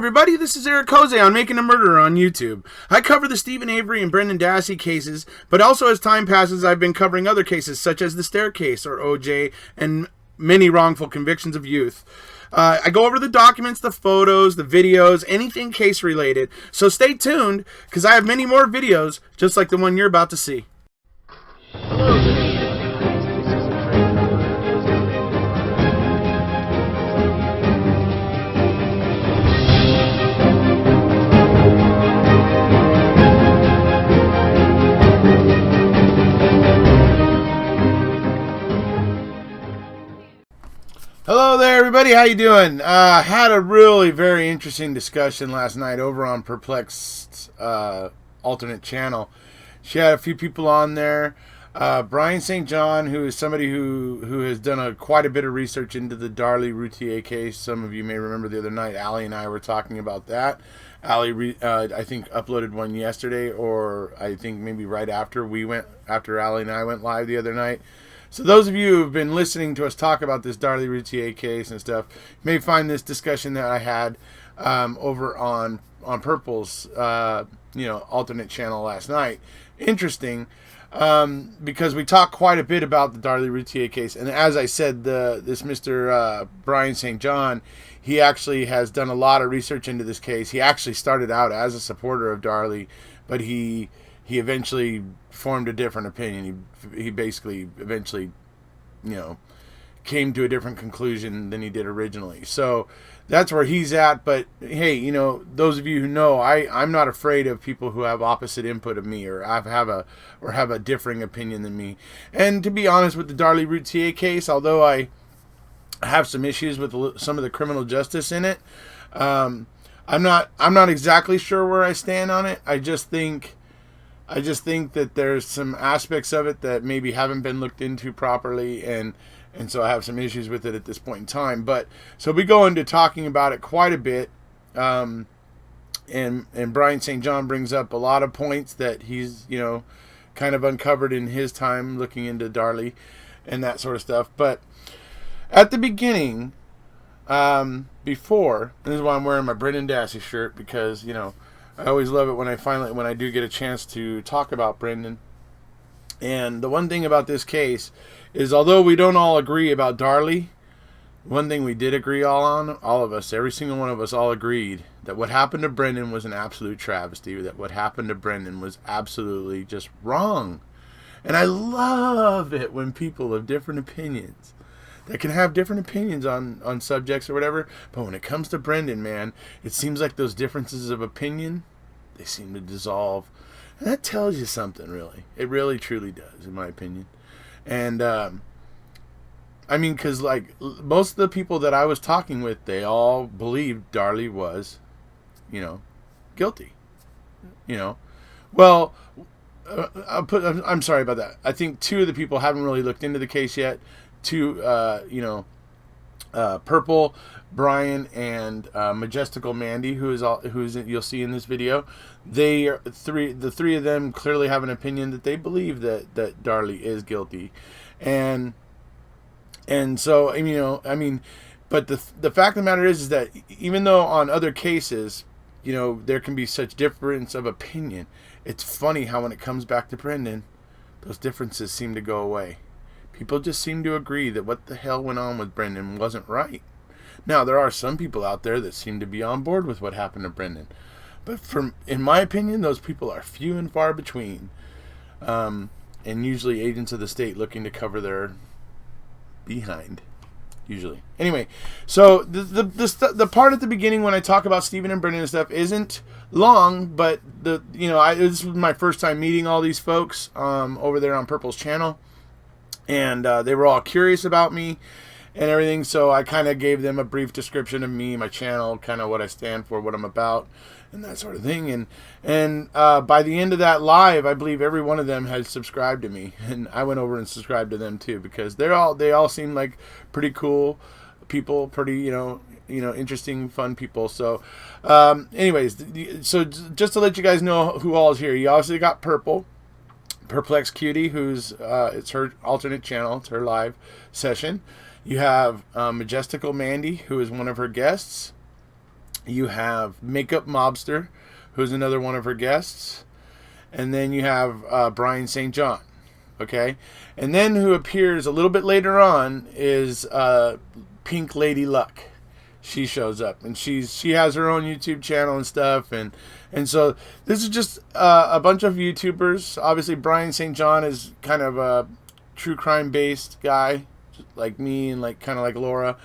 everybody, this is Eric Jose on Making a Murderer on YouTube. I cover the Stephen Avery and BrendanDassey cases, but also as time passes, I've been covering other cases such as the Staircase or OJ and many wrongful convictions of youth. I go over the documents, the photos, the videos, anything case related. So stay tuned, because I have many more videos just like the one you're about to see. Hello there, everybody. How you doing? Had a really very interesting discussion last night over on Perplexed alternate channel. She had a few people on there. Bryan St. John, who is somebody who has done quite a bit of research into the Darlie Routier case. Some of you may remember the other night, Allie and I were talking about that. Allie, I think, uploaded one yesterday, or I think maybe right after Allie and I went live the other night. So those of you who have been listening to us talk about this Darlie Routier case and stuff may find this discussion that I had over on Purple's alternate channel last night interesting, because we talked quite a bit about the Darlie Routier case. And as I said, this Mr. Bryan St. John, he actually has done a lot of research into this case. He actually started out as a supporter of Darlie, but he eventually formed a different opinion. He basically eventually, came to a different conclusion than he did originally. So that's where he's at. But hey, those of you who know, I'm not afraid of people who have opposite input of me or have a differing opinion than me. And to be honest, with the Darlie Routier case, although I have some issues with some of the criminal justice in it, I'm not exactly sure where I stand on it. I just think that there's some aspects of it that maybe haven't been looked into properly, and so I have some issues with it at this point in time. But so we go into talking about it quite a bit, and Bryan St. John brings up a lot of points that he's kind of uncovered in his time looking into Darlie and that sort of stuff. But at the beginning, before, this is why I'm wearing my BrendanDassey shirt, because I always love it when I do get a chance to talk about Brendan. And the one thing about this case is, although we don't all agree about Darlie, one thing we did agree all of us, every single one of us all agreed that what happened to Brendan was an absolute travesty, that what happened to Brendan was absolutely just wrong. And I love it when people of different opinions, that can have different opinions on subjects or whatever, but when it comes to Brendan, man, it seems like those differences of opinion, they seem to dissolve. And that tells you something, really. It really, truly does, in my opinion. And, because, most of the people that I was talking with, they all believed Darlie was, guilty. Well, I'm sorry about that. I think two of the people haven't really looked into the case yet. Purple, Bryan, and Majestically, Mandy, who's you'll see in this video. The three of them clearly have an opinion that they believe that Darlie is guilty, and so but the fact of the matter is that even though on other cases, there can be such difference of opinion, it's funny how when it comes back to Brendan, those differences seem to go away. People just seem to agree that what the hell went on with Brendan wasn't right. Now, there are some people out there that seem to be on board with what happened to Brendan. But in my opinion, those people are few and far between. And usually agents of the state looking to cover their behind. Usually. Anyway, so the part at the beginning when I talk about Stephen and Brendan and stuff isn't long, but this was my first time meeting all these folks over there on Purple's channel. And they were all curious about me and everything, so I kind of gave them a brief description of me, my channel, kind of what I stand for, what I'm about, and that sort of thing. And by the end of that live, I believe every one of them had subscribed to me, and I went over and subscribed to them too, because they all seem like pretty cool people, pretty interesting, fun people. So, anyways, so just to let you guys know who all is here, you obviously got Purple. Perplex Cutie, who's it's her alternate channel, it's her live session. You have Majestically, Mandy, who is one of her guests. You have Makeup Mobster, who's another one of her guests. And then you have Bryan St. John. Okay? And then who appears a little bit later on is Pink Lady Luck. She shows up, and she has her own YouTube channel and stuff, and so this is just a bunch of YouTubers. Obviously, Bryan St. John is kind of a true crime based guy, like me and like kind of like Laura.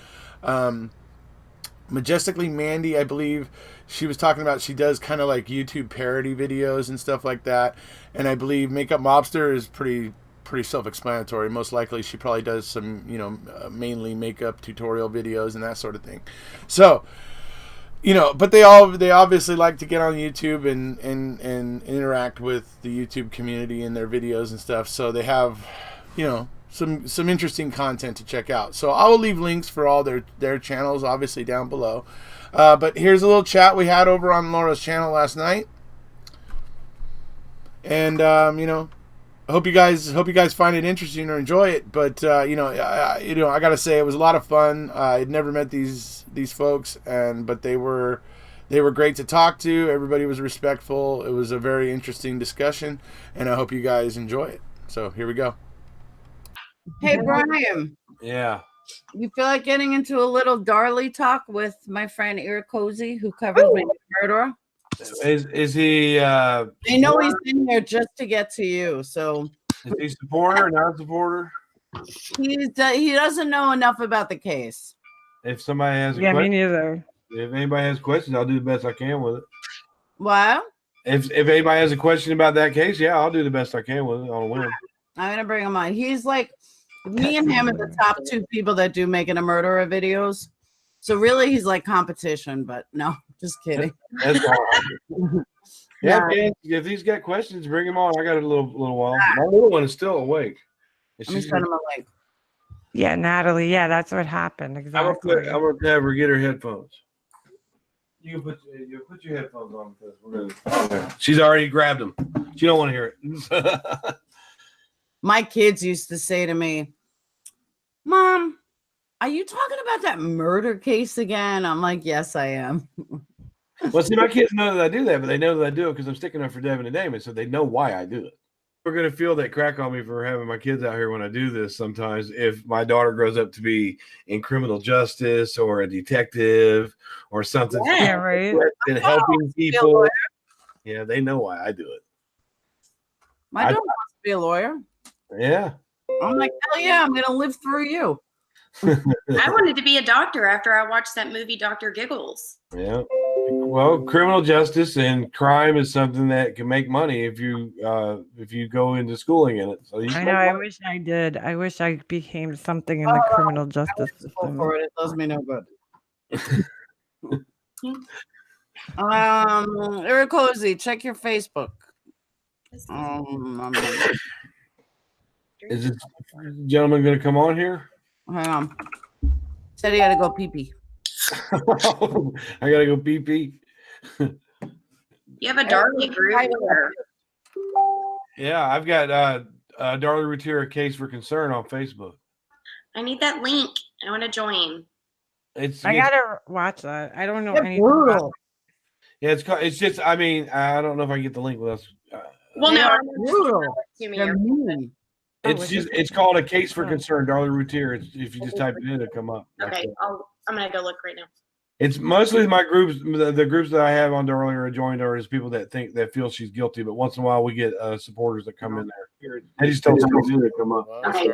Majestically Mandy, I believe she was talking about, she does kind of like YouTube parody videos and stuff like that, and I believe Makeup Mobster is pretty self-explanatory. Most likely she probably does some, mainly makeup tutorial videos and that sort of thing. So, but they obviously like to get on YouTube and interact with the YouTube community in their videos and stuff. So they have, some interesting content to check out. So I will leave links for all their channels obviously down below. But here's a little chat we had over on Laura's channel last night. And I hope you guys find it interesting or enjoy it. But I gotta say it was a lot of fun. I'd never met these folks, but they were great to talk to. Everybody was respectful. It was a very interesting discussion, and I hope you guys enjoy it. So here we go. Hey Brian. Yeah. You feel like getting into a little Darlie talk with my friend Eric Cozy, who covers murder? Is he? I know he's in here just to get to you. So is he supporter or not supporter? He doesn't know enough about the case. If somebody has a me question, neither. If anybody has questions, I'll do the best I can with it. What? If anybody has a question about that case, yeah, I'll do the best I can with it. I'll win. I'm gonna bring him on. He's like me and him are the top two people that do Making a Murderer videos. So really, he's like competition. But no, just kidding. That's all. Yeah, man, if he's got questions, bring him on. I got a little while. My little one is still awake. Let me send him awake. Yeah, Natalie. Yeah, that's what happened. Exactly. I'm gonna have her get her headphones. You put your headphones on because we're gonna. She's already grabbed them. She don't want to hear it. My kids used to say to me, "Mom, are you talking about that murder case again?" I'm like, "Yes, I am." Well, see, my kids know that I do that, but they know that I do it because I'm sticking up for Devin and Damon, so they know why I do it. We're going to feel that crack on me for having my kids out here when I do this sometimes. If my daughter grows up to be in criminal justice or a detective or something, yeah, right, and helping people, yeah, they know why I do it. My daughter wants to be a lawyer. Yeah. I'm like, hell yeah, I'm going to live through you. I wanted to be a doctor after I watched that movie, Dr. Giggles. Yeah. Well, criminal justice and crime is something that can make money if you go into schooling in it. So I know. I wish I did. I wish I became something in the criminal justice system. For it does me no good. Eric Cozy, check your Facebook. Is this gentleman going to come on here? Hang on. Said he had to go pee pee. I gotta go pee pee. You have a Darlie group. Yeah, I've got Darlie Routier, A Case for Concern on Facebook. I need that link. I want to join. I gotta watch that. I don't know anything about it. Yeah, it's just. I mean, I don't know if I can get the link with us. Well, no, I'm brutal. It's called A Case for Concern, Darlie Routier. If you just type it in, it'll come up. Okay, I'm gonna go look right now. It's mostly my groups. The groups that I have on Darlie or joined her is people that feel she's guilty. But once in a while, we get supporters that come in there. I just don't see it come up. Okay,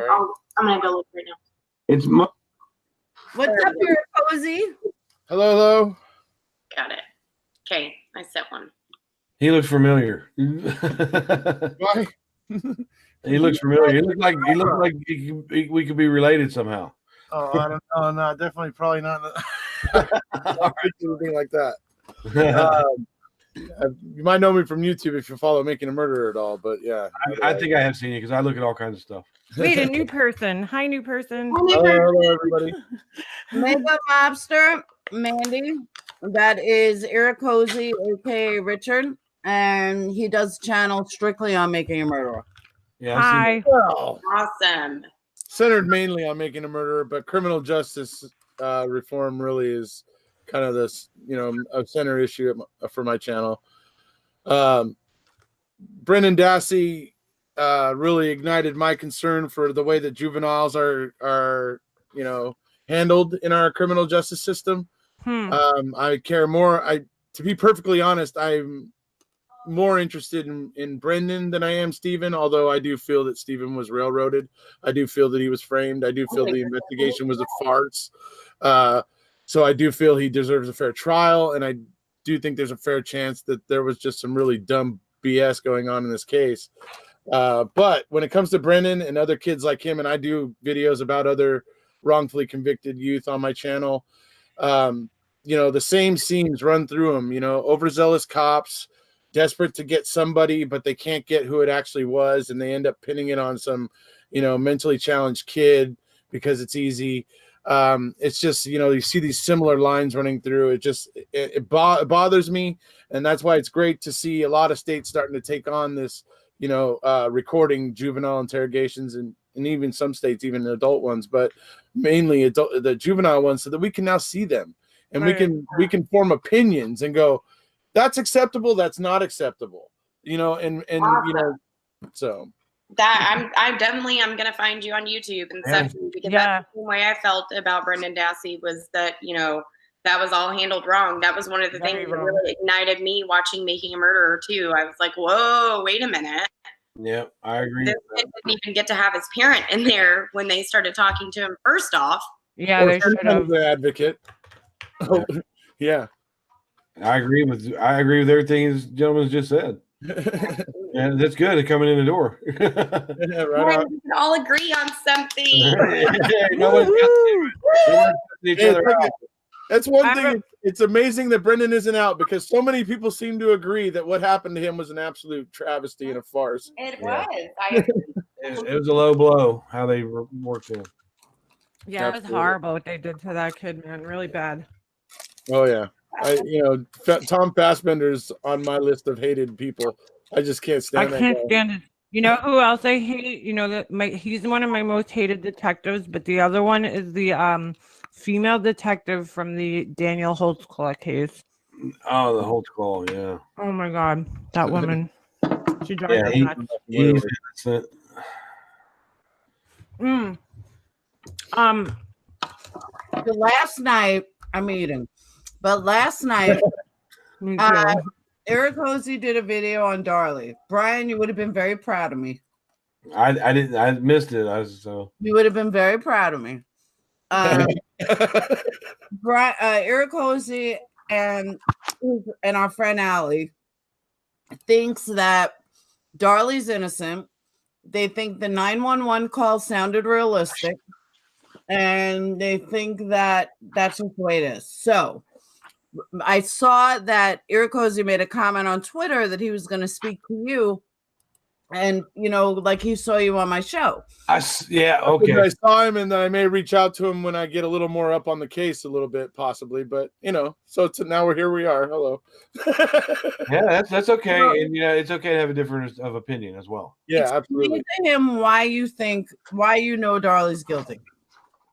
I'm gonna go look right now. It's what's up, here, Cozy? Hello. Got it. Okay, I set one. He looks familiar. Why? He looks familiar. He looks like we could be related somehow. Oh, I don't know. No, definitely, probably not. Anything like that. You might know me from YouTube if you follow Making a Murderer at all, but yeah. I think I have seen you because I look at all kinds of stuff. Wait, a new person. Hi, new person. Hello, everybody. Makeup Mobster, Mandy. That is Eric Cozy, aka Richard, and he does channel strictly on Making a Murderer. Yeah. Hi. Well, Awesome. centered mainly on Making a Murderer, but criminal justice reform really is kind of this, a center issue for my channel. BrendanDassey really ignited my concern for the way that juveniles are handled in our criminal justice system. I care more. To be perfectly honest, I'm more interested in Brendan than I am Stephen, although I do feel that Stephen was railroaded. I do feel that he was framed. I do feel the investigation was a farce. So I do feel he deserves a fair trial, and I do think there's a fair chance that there was just some really dumb BS going on in this case. But when it comes to Brendan and other kids like him, and I do videos about other wrongfully convicted youth on my channel, the same scenes run through them, overzealous cops, desperate to get somebody, but they can't get who it actually was, and they end up pinning it on some, mentally challenged kid because it's easy. It's just, you see these similar lines running through. It bothers me, and that's why it's great to see a lot of states starting to take on this, recording juvenile interrogations, and even some states, even adult ones, but mainly the juvenile ones, so that we can now see them, and we can form opinions and go, that's acceptable, that's not acceptable, so that I'm gonna find you on YouTube and stuff, because that's the same way I felt about BrendanDassey, was that that was all handled wrong. That was one of the things that really ignited me watching Making a Murderer too. I was like, whoa, wait a minute. Yeah, I agree. This kid didn't even get to have his parent in there when they started talking to him first off. Yeah, they should have. The advocate. Yeah. I agree with everything this gentleman's just said. And that's good at coming in the door. Yeah, right on. We can all agree on something. That's one thing. It's amazing that Brendan isn't out, because so many people seem to agree that what happened to him was an absolute travesty and a farce. It was. It was a low blow how they worked him. Yeah, it was horrible what they did to that kid, man. Really bad. Oh yeah. Tom Fassbender's on my list of hated people. I just can't stand that guy. Stand it. You know who else I hate? He's one of my most hated detectives, but the other one is the female detective from the Daniel Holtzclaw case. Oh, the Holtzclaw, yeah. Oh my God, that woman. She drives me nuts. He's innocent. Last night, I'm eating. But last night, Eric Hosey did a video on Darlie. Bryan, you would have been very proud of me. I didn't. I missed it. You would have been very proud of me. Eric Hosey and our friend Allie thinks that Darlie's innocent. They think the 911 call sounded realistic, and they think that that's just the way it is. So I saw that Eric Hosey made a comment on Twitter that he was going to speak to you, and like he saw you on my show. Okay. I saw him, and then I may reach out to him when I get a little more up on the case, a little bit possibly. But so now we're here. We are. Hello. Yeah, that's okay, and it's okay to have a difference of opinion as well. Yeah, absolutely. Explain to him why Darlie's guilty.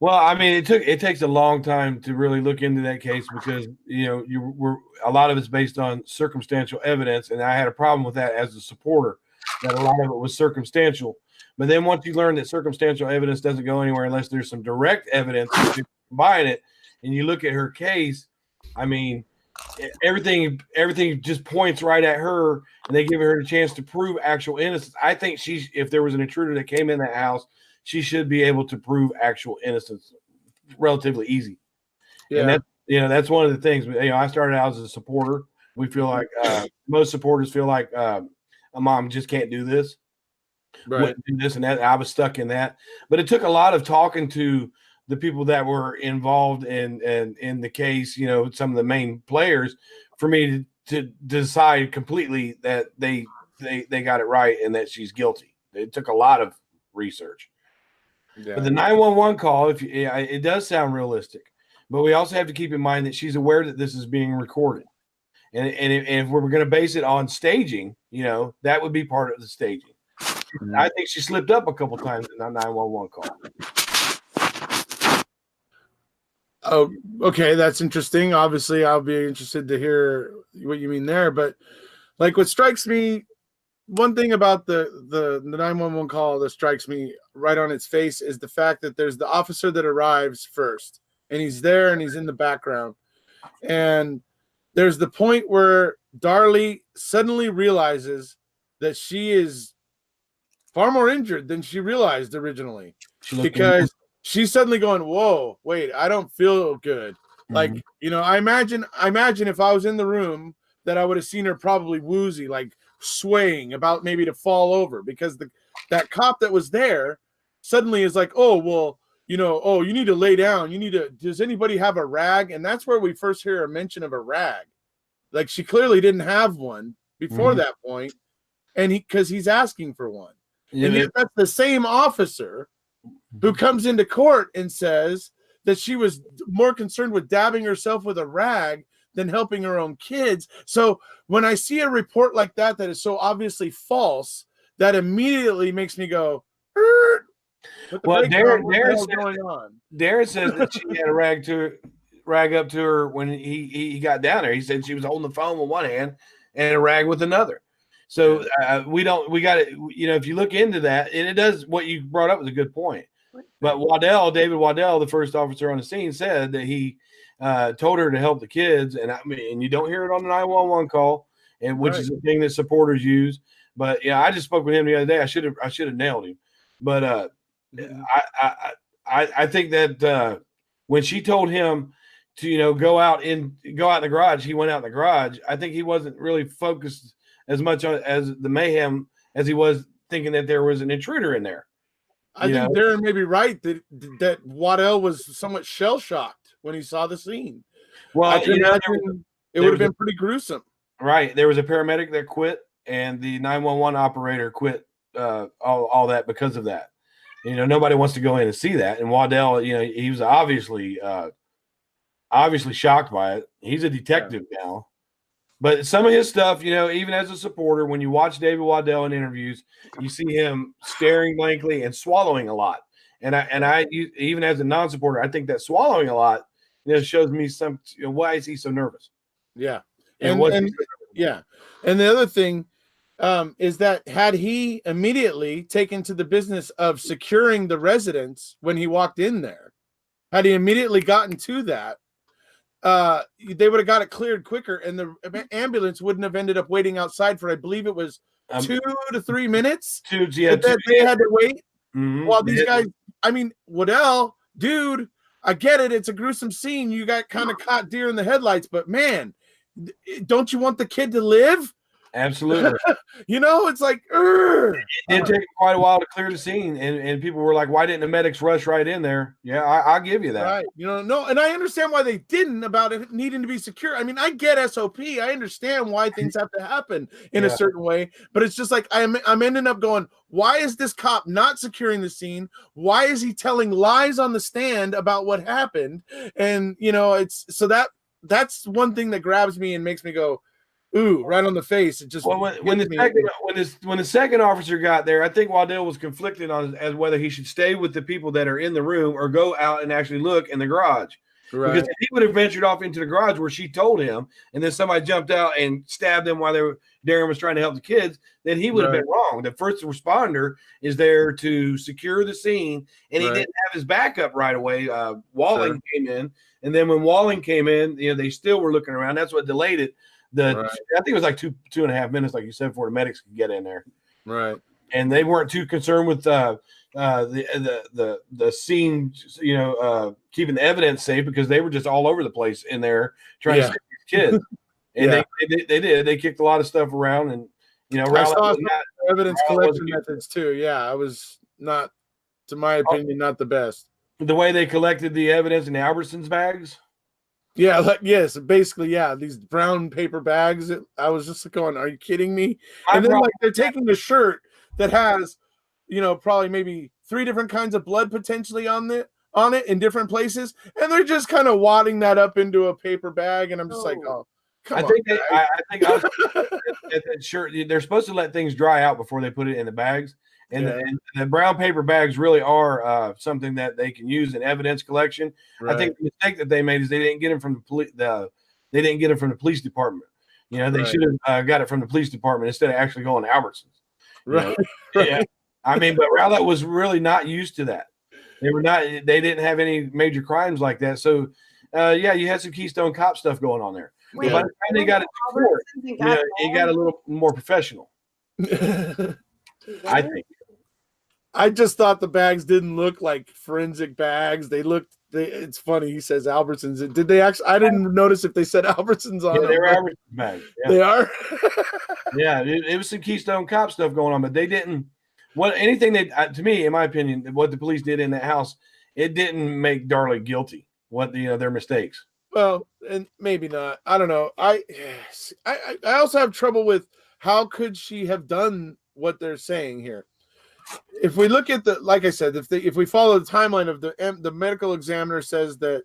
Well, I mean, it takes a long time to really look into that case, because a lot of it's based on circumstantial evidence, and I had a problem with that as a supporter, that a lot of it was circumstantial. But then once you learn that circumstantial evidence doesn't go anywhere unless there's some direct evidence to combine it, and you look at her case, I mean, everything just points right at her, and they give her a chance to prove actual innocence. I think if there was an intruder that came in that house, she should be able to prove actual innocence relatively easy. Yeah. And that's one of the things. I started out as a supporter. We feel like most supporters feel like a mom just can't do this. Right. Wouldn't do this and that. I was stuck in that. But it took a lot of talking to the people that were involved in the case, some of the main players, for me to decide completely that they got it right and that she's guilty. It took a lot of research. Yeah. But the 911 call, it does sound realistic, but we also have to keep in mind that she's aware that this is being recorded, and if we're going to base it on staging, that would be part of the staging. Mm-hmm. I think she slipped up a couple times in that 911 call. Oh, okay, that's interesting. Obviously, I'll be interested to hear what you mean there. But like, what strikes me, one thing about the 911 call that strikes me right on its face is the fact that there's the officer that arrives first, and he's there and he's in the background, and there's the point where Darlie suddenly realizes that she is far more injured than she realized originally, because she's suddenly going, whoa, wait, I don't feel good. Like, you know, I imagine if I was in the room that I would have seen her probably woozy, like swaying about maybe to fall over, because that cop that was there suddenly is like, oh, well, you know, oh, you need to lay down. Does anybody have a rag? And that's where we first hear a mention of a rag. Like, she clearly didn't have one before that point. And because he's asking for one. Yeah, and that's the same officer who comes into court and says that she was more concerned with dabbing herself with a rag than helping her own kids. So when I see a report like that is so obviously false, that immediately makes me go, well, Darren says that she had a rag up to her when he got down there. He said she was holding the phone with one hand and a rag with another. So we got it. You know, if you look into that, and it does, what you brought up was a good point. But David Waddell, the first officer on the scene, said that he told her to help the kids. And I mean, and you don't hear it on the 911 call, and which is a thing that supporters use. But yeah, I just spoke with him the other day. I should have nailed him. But I think that when she told him to, you know, go out in the garage, he went out in the garage. I think he wasn't really focused as much as the mayhem as he was thinking that there was an intruder in there. I think Darren may be right that Waddell was somewhat shell shocked when he saw the scene. Well, I can imagine it would have been pretty gruesome. Right. There was a paramedic that quit, and the 911 operator quit all that because of that. You know, nobody wants to go in and see that. And Waddell, you know, he was obviously shocked by it. He's a detective now. But some of his stuff, you know, even as a supporter, when you watch David Waddell in interviews, you see him staring blankly and swallowing a lot. And I even as a non-supporter, I think that swallowing a lot, you know, shows me why is he so nervous? Yeah, and the other thing is that had he immediately taken to the business of securing the residence when he walked in there, had he immediately gotten to that, they would have got it cleared quicker, and the ambulance wouldn't have ended up waiting outside for, I believe it was 2 to 3 minutes. They had to wait while these guys. I mean, Waddell, dude, I get it. It's a gruesome scene. You got kind of caught deer in the headlights, but man, don't you want the kid to live? Absolutely. You know, it's like, it did take quite a while to clear the scene, and people were like, why didn't the medics rush right in there? Yeah, I'll give you that. Right. You know, no, and I understand why they didn't about it needing to be secure. I mean, I get SOP. I understand why things have to happen in a certain way, but it's just like I'm ending up going, why is this cop not securing the scene? Why is he telling lies on the stand about what happened? And, you know, it's so that's one thing that grabs me and makes me go, ooh, right on the face. It just when the second officer got there, I think Waddell was conflicted on as whether he should stay with the people that are in the room or go out and actually look in the garage. Right. Because if he would have ventured off into the garage where she told him, and then somebody jumped out and stabbed him while Darren was trying to help the kids, then he would have been wrong. The first responder is there to secure the scene, and he didn't have his backup right away. Walling came in, and then when Walling came in, you know, they still were looking around. That's what delayed it. I think it was like 2.5 minutes, like you said, before the medics could get in there. Right. And they weren't too concerned with the scene, you know, keeping the evidence safe, because they were just all over the place in there trying to save these kids. And they did. They kicked a lot of stuff around, and, you know, I saw some evidence collection methods too. Yeah, I was not, to my opinion, not the best. The way they collected the evidence in the Albertsons bags. Yeah, yes, basically, yeah. These brown paper bags. I was just going, "Are you kidding me?" And then, like, they're taking a shirt that has, you know, probably maybe 3 different kinds of blood potentially on it in different places, and they're just kind of wadding that up into a paper bag, and I'm just like, "Oh, I think sure they're supposed to let things dry out before they put it in the bags, and, and the brown paper bags really are something that they can use in evidence collection. Right. I think the mistake that they made is they didn't get them from the police. They didn't get them from the police department. You know, they should have got it from the police department instead of actually going to Albertsons. Right. Yeah. I mean, but Rowlett was really not used to that. They didn't have any major crimes like that. So, you had some Keystone Cop stuff going on there. Wait, by the time they got it to court, it got a little more professional. I think. I just thought the bags didn't look like forensic bags. It's funny. He says Albertsons. Did they actually? I didn't notice if they said Albertsons on them. They were Albertsons bags. Yeah. They are. Yeah, it was some Keystone Cop stuff going on, but they didn't. Anything to me, in my opinion, what the police did in that house, it didn't make Darlie guilty. Their mistakes. Well, and maybe not. I don't know. I also have trouble with how could she have done what they're saying here. If we look at like I said, if we follow the timeline of the medical examiner says that,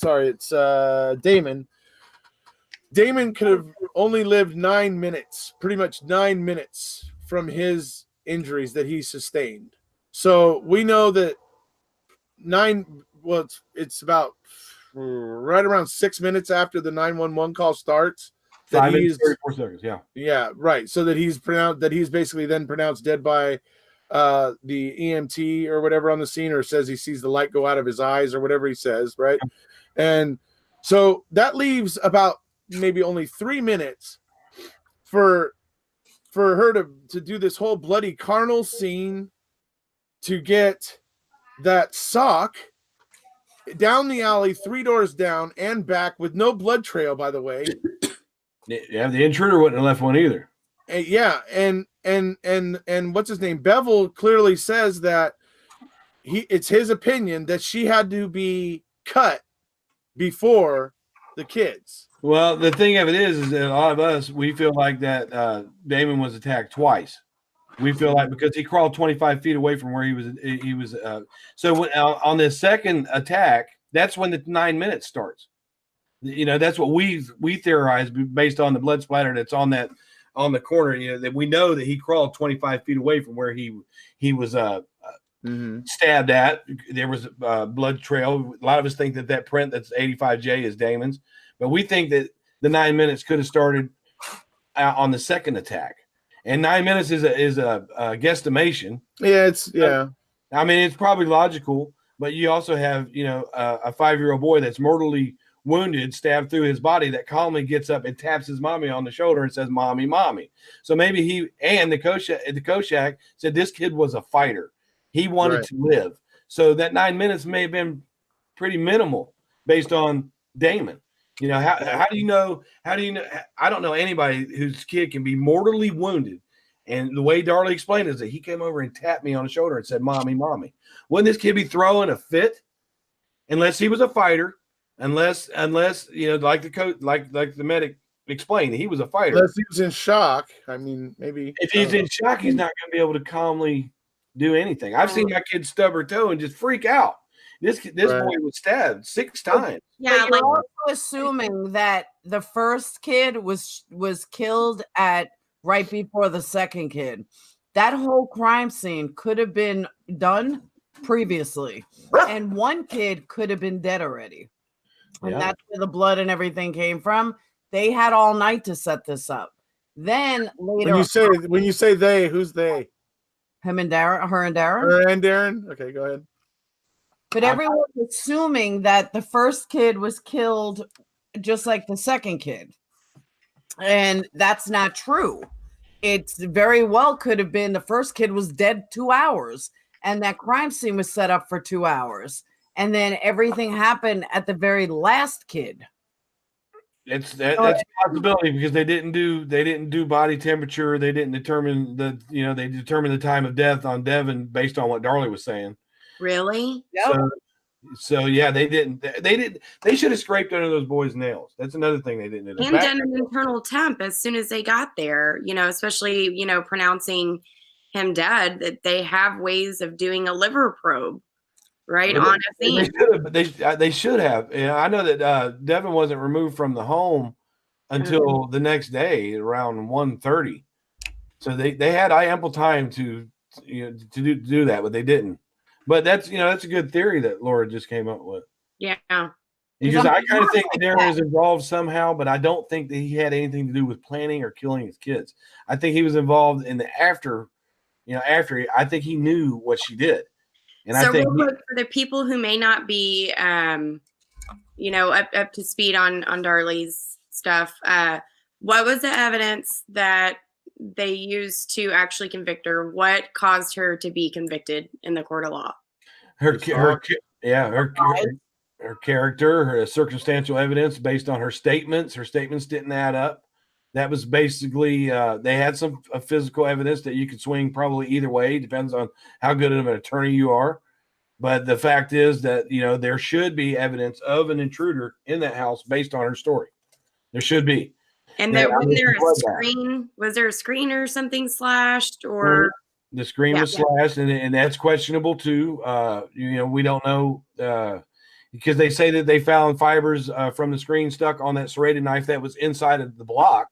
it's Damon. Damon could have only lived 9 minutes, pretty much 9 minutes from his injuries that he sustained. So we know that it's about right around 6 minutes after the 911 call starts. 5 minutes, 34 seconds. Yeah. Yeah. Right. So that he's basically then pronounced dead by the EMT or whatever on the scene, or says he sees the light go out of his eyes or whatever he says. Right. And so that leaves about maybe only 3 minutes for her to do this whole bloody carnal scene, to get that sock down the alley, 3 doors down and back, with no blood trail, by the way. Yeah, the intruder wouldn't have left one either. Yeah, and what's his name? Bevel clearly says that it's his opinion that she had to be cut before the kids. Well, the thing of it is that a lot of us, we feel like that Damon was attacked twice. We feel like because he crawled 25 feet away from where he was. So on the second attack, that's when the 9 minutes starts. That's what we theorize based on the blood splatter that's on the corner. That we know that he crawled 25 feet away from where he was stabbed at. There was a blood trail. A lot of us think that print that's 85J is Damon's, but we think that the 9 minutes could have started on the second attack. And 9 minutes is a guesstimation. Yeah, I mean, it's probably logical, but you also have a 5-year-old boy that's mortally wounded, stabbed through his body, that calmly gets up and taps his mommy on the shoulder and says, "Mommy, mommy." So maybe the Koshak said this kid was a fighter. He wanted to live. So that 9 minutes may have been pretty minimal based on Damon. How do you know? I don't know anybody whose kid can be mortally wounded. And the way Darlie explained it is that he came over and tapped me on the shoulder and said, "Mommy, mommy." Wouldn't this kid be throwing a fit? Unless he was a fighter, unless like the medic explained, he was a fighter. Unless he was in shock. I mean, maybe if he's in shock, he's not going to be able to calmly do anything. I've seen my kid stub her toe and just freak out. This boy was stabbed 6 times. Yeah, you're also assuming that the first kid was killed right before the second kid. That whole crime scene could have been done previously, and one kid could have been dead already. And that's where the blood and everything came from. They had all night to set this up. Then later, when you say they, who's they? Him and Darren, her and Darren. Her and Darren. Okay, go ahead. But everyone's assuming that the first kid was killed just like the second kid. And that's not true. It's very well could have been the first kid was dead 2 hours and that crime scene was set up for 2 hours. And then everything happened at the very last kid. That's a possibility because they didn't do body temperature. They didn't determine they determined the time of death on Devin based on what Darlie was saying. Really? Yep. So yeah, they didn't. They should have scraped under those boys' nails. That's another thing they didn't do. And done an internal temp as soon as they got there. Especially pronouncing him dead. That they have ways of doing a liver probe, right on a scene. They should have. I know that Devin wasn't removed from the home until the next day around 1:30. So they had ample time to do that, but they didn't. But that's a good theory that Laura just came up with. Yeah. Because I kind of think that Darren is involved somehow, but I don't think that he had anything to do with planning or killing his kids. I think he was involved in the after. I think he knew what she did. And so I think real quick, for the people who may not be, up to speed on Darlie's stuff, what was the evidence that they used to actually convict her? What caused her to be convicted in the court of law? Her character, her circumstantial evidence based on her statements. Her statements didn't add up. That was basically, they had some physical evidence that you could swing probably either way. Depends on how good of an attorney you are. But the fact is that, there should be evidence of an intruder in that house based on her story. There should be. And was there a screen or something slashed, or the screen was slashed, and that's questionable too. We don't know because they say that they found fibers from the screen stuck on that serrated knife that was inside of the block.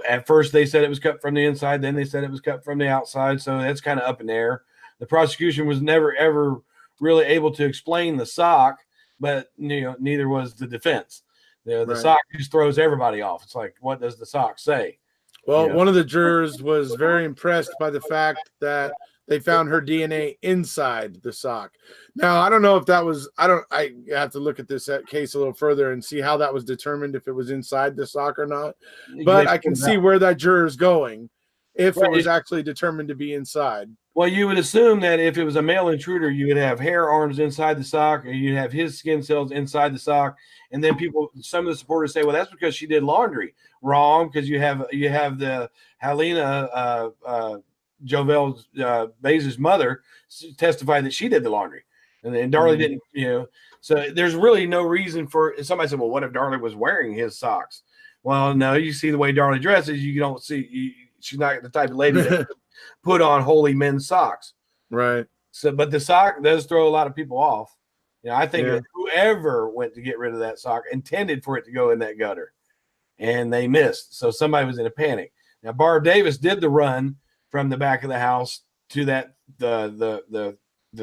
At first they said it was cut from the inside, then they said it was cut from the outside. So that's kind of up in the air. The prosecution was never ever really able to explain the sock, but neither was the defense. The sock just throws everybody off. It's like, what does the sock say? Well, one of the jurors was very impressed by the fact that they found her DNA inside the sock. Now, I don't know if that was, I have to look at this case a little further and see how that was determined, if it was inside the sock or not. But I can see where that juror is going if it was actually determined to be inside. Well, you would assume that if it was a male intruder, you would have hair arms inside the sock, or you'd have his skin cells inside the sock. And then some of the supporters say, well, that's because she did laundry. Wrong, because you have the Helena Jovel Baez's mother testified that she did the laundry, and Darlie didn't. So there's really no reason for. Somebody said, well, what if Darlie was wearing his socks? Well, no, you see the way Darlie dresses, you don't see. She's not the type of lady that put on holy men's socks, right? So, but the sock does throw a lot of people off. I think that whoever went to get rid of that sock intended for it to go in that gutter, and they missed. So somebody was in a panic. Now, Barb Davis did the run from the back of the house to the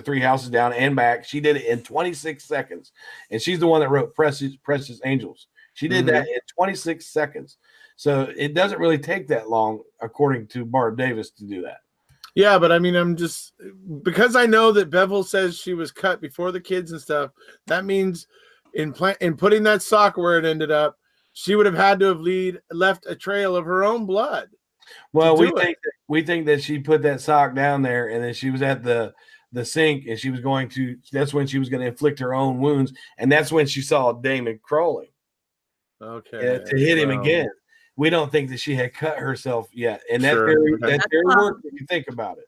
three houses down and back. She did it in 26 seconds, and she's the one that wrote Precious Angels. She did that in 26 seconds. So it doesn't really take that long, according to Barb Davis, to do that. Yeah, but I mean, I'm just, because I know that Bevel says she was cut before the kids and stuff. That means in putting that sock where it ended up, she would have had to have left a trail of her own blood. Well, we think that she put that sock down there, and then she was at the sink, and she was that's when she was going to inflict her own wounds, and that's when she saw Damon crawling. Okay. To hit him again. We don't think that she had cut herself yet. And that's very work if you think about it.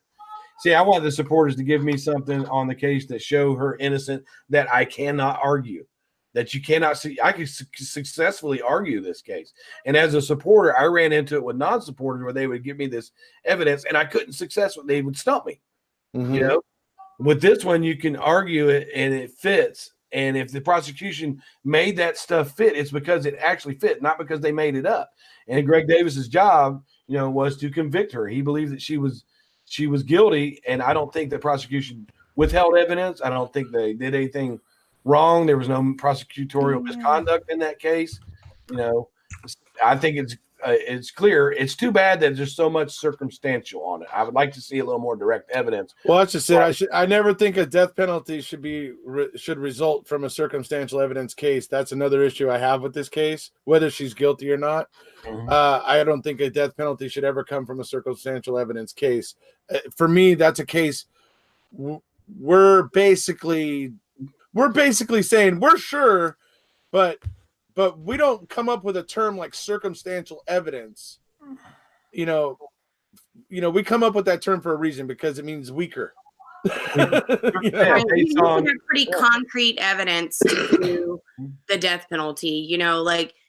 See, I want the supporters to give me something on the case that show her innocent that I cannot argue. That you cannot see. I can successfully argue this case. And as a supporter, I ran into it with non-supporters where they would give me this evidence and I couldn't successfully. They would stump me. With this one, you can argue it and it fits. And if the prosecution made that stuff fit, it's because it actually fit, not because they made it up. And Greg Davis's job, was to convict her. He believed that she was guilty, and I don't think the prosecution withheld evidence. I don't think they did anything wrong. There was no prosecutorial misconduct in that case. I think it's clear. It's too bad that there's so much circumstantial on it. I would like to see a little more direct evidence. Well, that's just it. I never think a death penalty should result from a circumstantial evidence case. That's another issue I have with this case, whether she's guilty or not. I don't think a death penalty should ever come from a circumstantial evidence case. For me, that's a case. We're basically saying we're sure, but we don't come up with a term like circumstantial evidence. We come up with that term for a reason, because it means weaker. You have pretty concrete evidence to do the death penalty.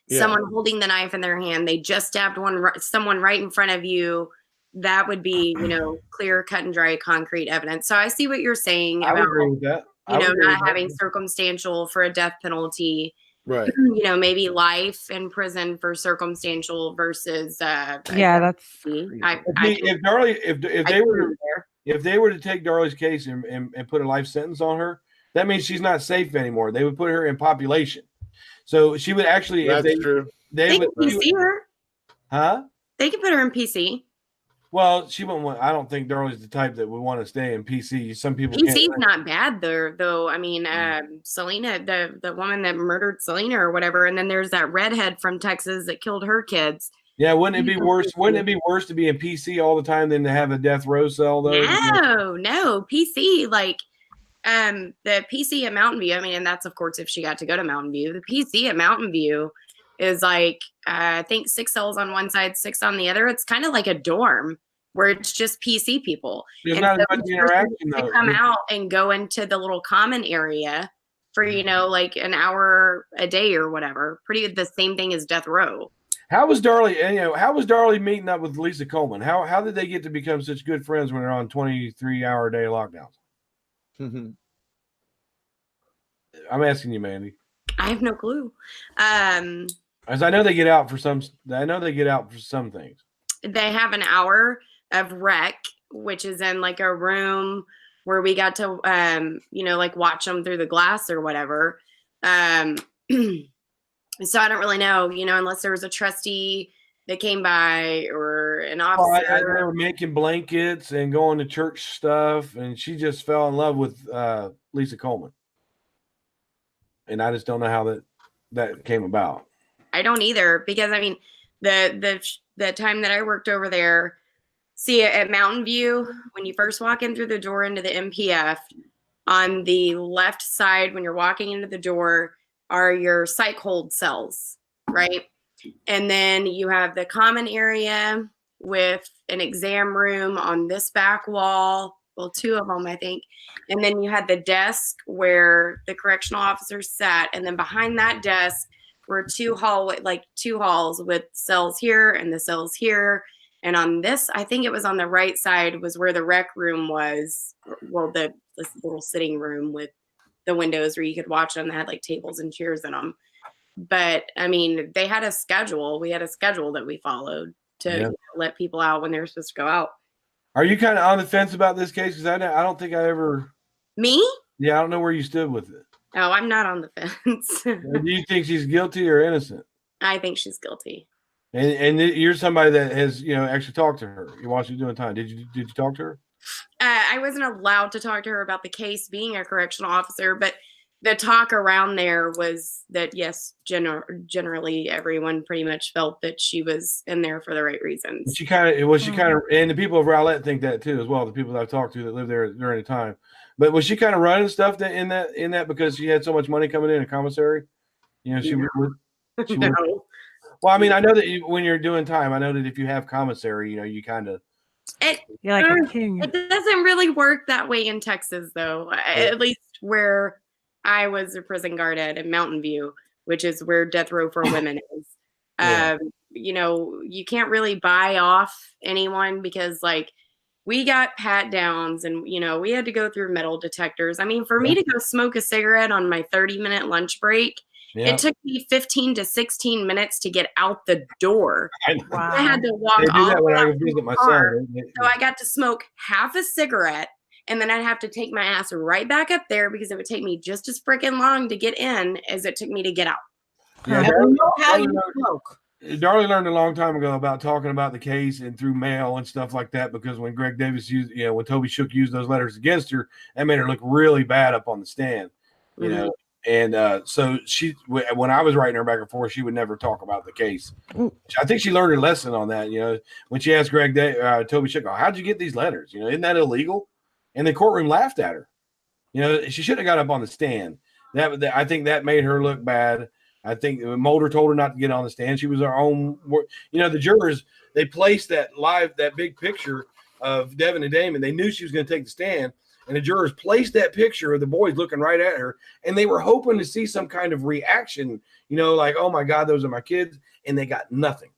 Someone holding the knife in their hand, they just stabbed someone right in front of you. That would be, clear, cut and dry, concrete evidence. So I see what you're saying about, agree with that. not having circumstantial for a death penalty. Right. You know, maybe life in prison for circumstantial versus that's if they were to take Darlie's case and put a life sentence on her, that means she's not safe anymore. They would put her in population. So she would actually, true. They would PC her. Huh? They could put her in PC. Well, she wouldn't want. I don't think Darlie's the type that would want to stay in PC. Some people PC's not bad though. I mean, Selena, the woman that murdered Selena or whatever, and then there's that redhead from Texas that killed her kids. Yeah, wouldn't it be worse? Wouldn't it be worse to be in PC all the time than to have a death row cell though? No, PC like the PC at Mountain View. I mean, and that's of course if she got to go to Mountain View. The PC at Mountain View is like I think 6 cells on one side, 6 on the other. It's kind of like a dorm where it's just PC people. There's not as much interaction though. Come out and go into the little common area for, you know, like an hour a day or whatever. Pretty the same thing as death row. How was Darlie meeting up with Lisa Coleman? How did they get to become such good friends when they're on 23-hour day lockdowns? I'm asking you, Mandy. I have no clue. As I know they get out for some things. They have an hour of rec, which is in like a room where we got to you know, like watch them through the glass or whatever. So I don't really know, you know, unless there was a trustee that came by or an officer. I remember making blankets and going to church stuff, and she just fell in love with Lisa Coleman. And I just don't know how that came about. I don't either, because I mean, the time that I worked over there, see at Mountain View, when you first walk in through the door into the MPF, on the left side when you're walking into the door are your psych hold cells, right? And then you have the common area with an exam room on this back wall. Well, 2 of them, I think. And then you had the desk where the correctional officers sat. And then behind that desk were 2 halls with cells here and the cells here. And on this, I think it was on the right side, was where the rec room was. Well, this little sitting room with the windows where you could watch them. They had like tables and chairs in them. But I mean, they had a schedule. We had a schedule that we followed to let people out when they were supposed to go out. Are you kind of on the fence about this case? Because I don't think I ever. Me? Yeah, I don't know where you stood with it. Oh, I'm not on the fence. Do you think she's guilty or innocent? I think she's guilty. And you're somebody that has, you know, actually talked to her while she was doing time. Did you talk to her? I wasn't allowed to talk to her about the case being a correctional officer, but the talk around there was that yes, generally everyone pretty much felt that she was in there for the right reasons. She kind of, and the people of Rowlett think that too as well. The people that I've talked to that lived there during the time, but was she kind of running stuff in that because she had so much money coming in a commissary? You know, she would. No. Well, I mean, I know that when you're doing time, I know that if you have commissary, you know, you kind of. You're like a king. It doesn't really work that way in Texas, though. Yeah. At least where I was a prison guard at Mountain View, which is where death row for women is. Yeah. You know, you can't really buy off anyone because, like, we got pat downs and, you know, we had to go through metal detectors. I mean, for me to go smoke a cigarette on my 30-minute lunch break, it took me 15 to 16 minutes to get out the door. Wow. I had to walk all the way out to the car. So I got to smoke half a cigarette, and then I'd have to take my ass right back up there because it would take me just as freaking long to get in as it took me to get out. Yeah, Darlie learned a long time ago about talking about the case and through mail and stuff like that, because when Greg Davis used, you know, when Toby Shook used those letters against her, that made her look really bad up on the stand, you know. And so when I was writing her back and forth, she would never talk about the case. I think she learned her lesson on that. You know, when she asked Toby Shook, how'd you get these letters? You know, isn't that illegal? And the courtroom laughed at her. You know, she should have got up on the stand. I think that made her look bad. I think Mulder told her not to get on the stand. She was her own. You know, the jurors, they placed that big picture of Devin and Damon. They knew she was going to take the stand. And the jurors placed that picture of the boys looking right at her, and they were hoping to see some kind of reaction, you know, like, oh my God, those are my kids. And they got nothing.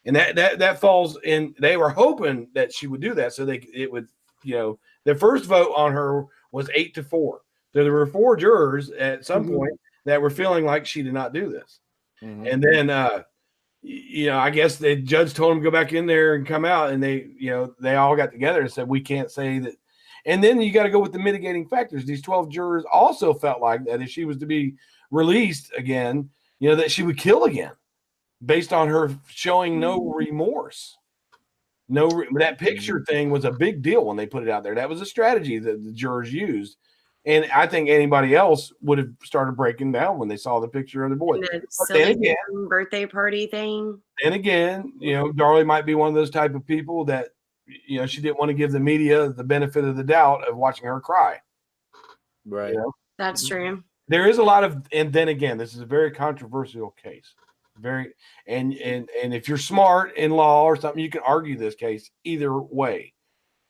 And that falls in, they were hoping that she would do that. So it would, you know, the first vote on her was 8-4. So there were 4 jurors at some point that were feeling like she did not do this. Mm-hmm. And then, I guess the judge told them to go back in there and come out, and they all got together and said, we can't say that. And then you got to go with the mitigating factors. These 12 jurors also felt like that if she was to be released again, that she would kill again based on her showing no remorse. That picture thing was a big deal when they put it out there. That was a strategy that the jurors used. And I think anybody else would have started breaking down when they saw the picture of the boy. Then again, birthday party thing. And again, Darlie might be one of those type of people that, she didn't want to give the media the benefit of the doubt of watching her cry. Right. That's true. There is a lot of, and then again, this is a very controversial case. Very, and if you're smart in law or something, you can argue this case either way.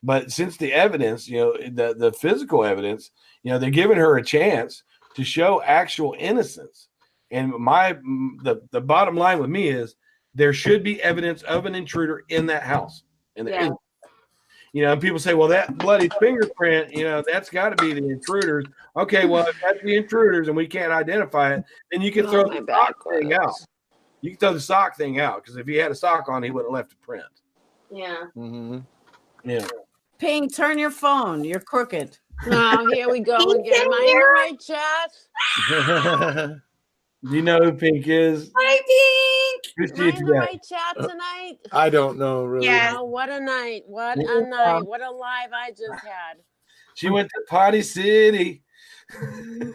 But since the evidence, the physical evidence, they're giving her a chance to show actual innocence. And the bottom line with me is there should be evidence of an intruder in that house. And there isn't. And people say, well, that bloody fingerprint, that's got to be the intruders. Okay, well, if that's the intruders and we can't identify it, then you can throw the sock thing out. You can throw the sock thing out, because if he had a sock on, he would have left a print. Yeah. Mm-hmm. Yeah. Ping, turn your phone. You're crooked. Oh, here we go again. Am I in the right chat? Do you know who Pink is? Hi, Pink. Am I in the right chat tonight? I don't know, really. Yeah. Oh, what a night. What a night. What a live I just had. She went to Party City.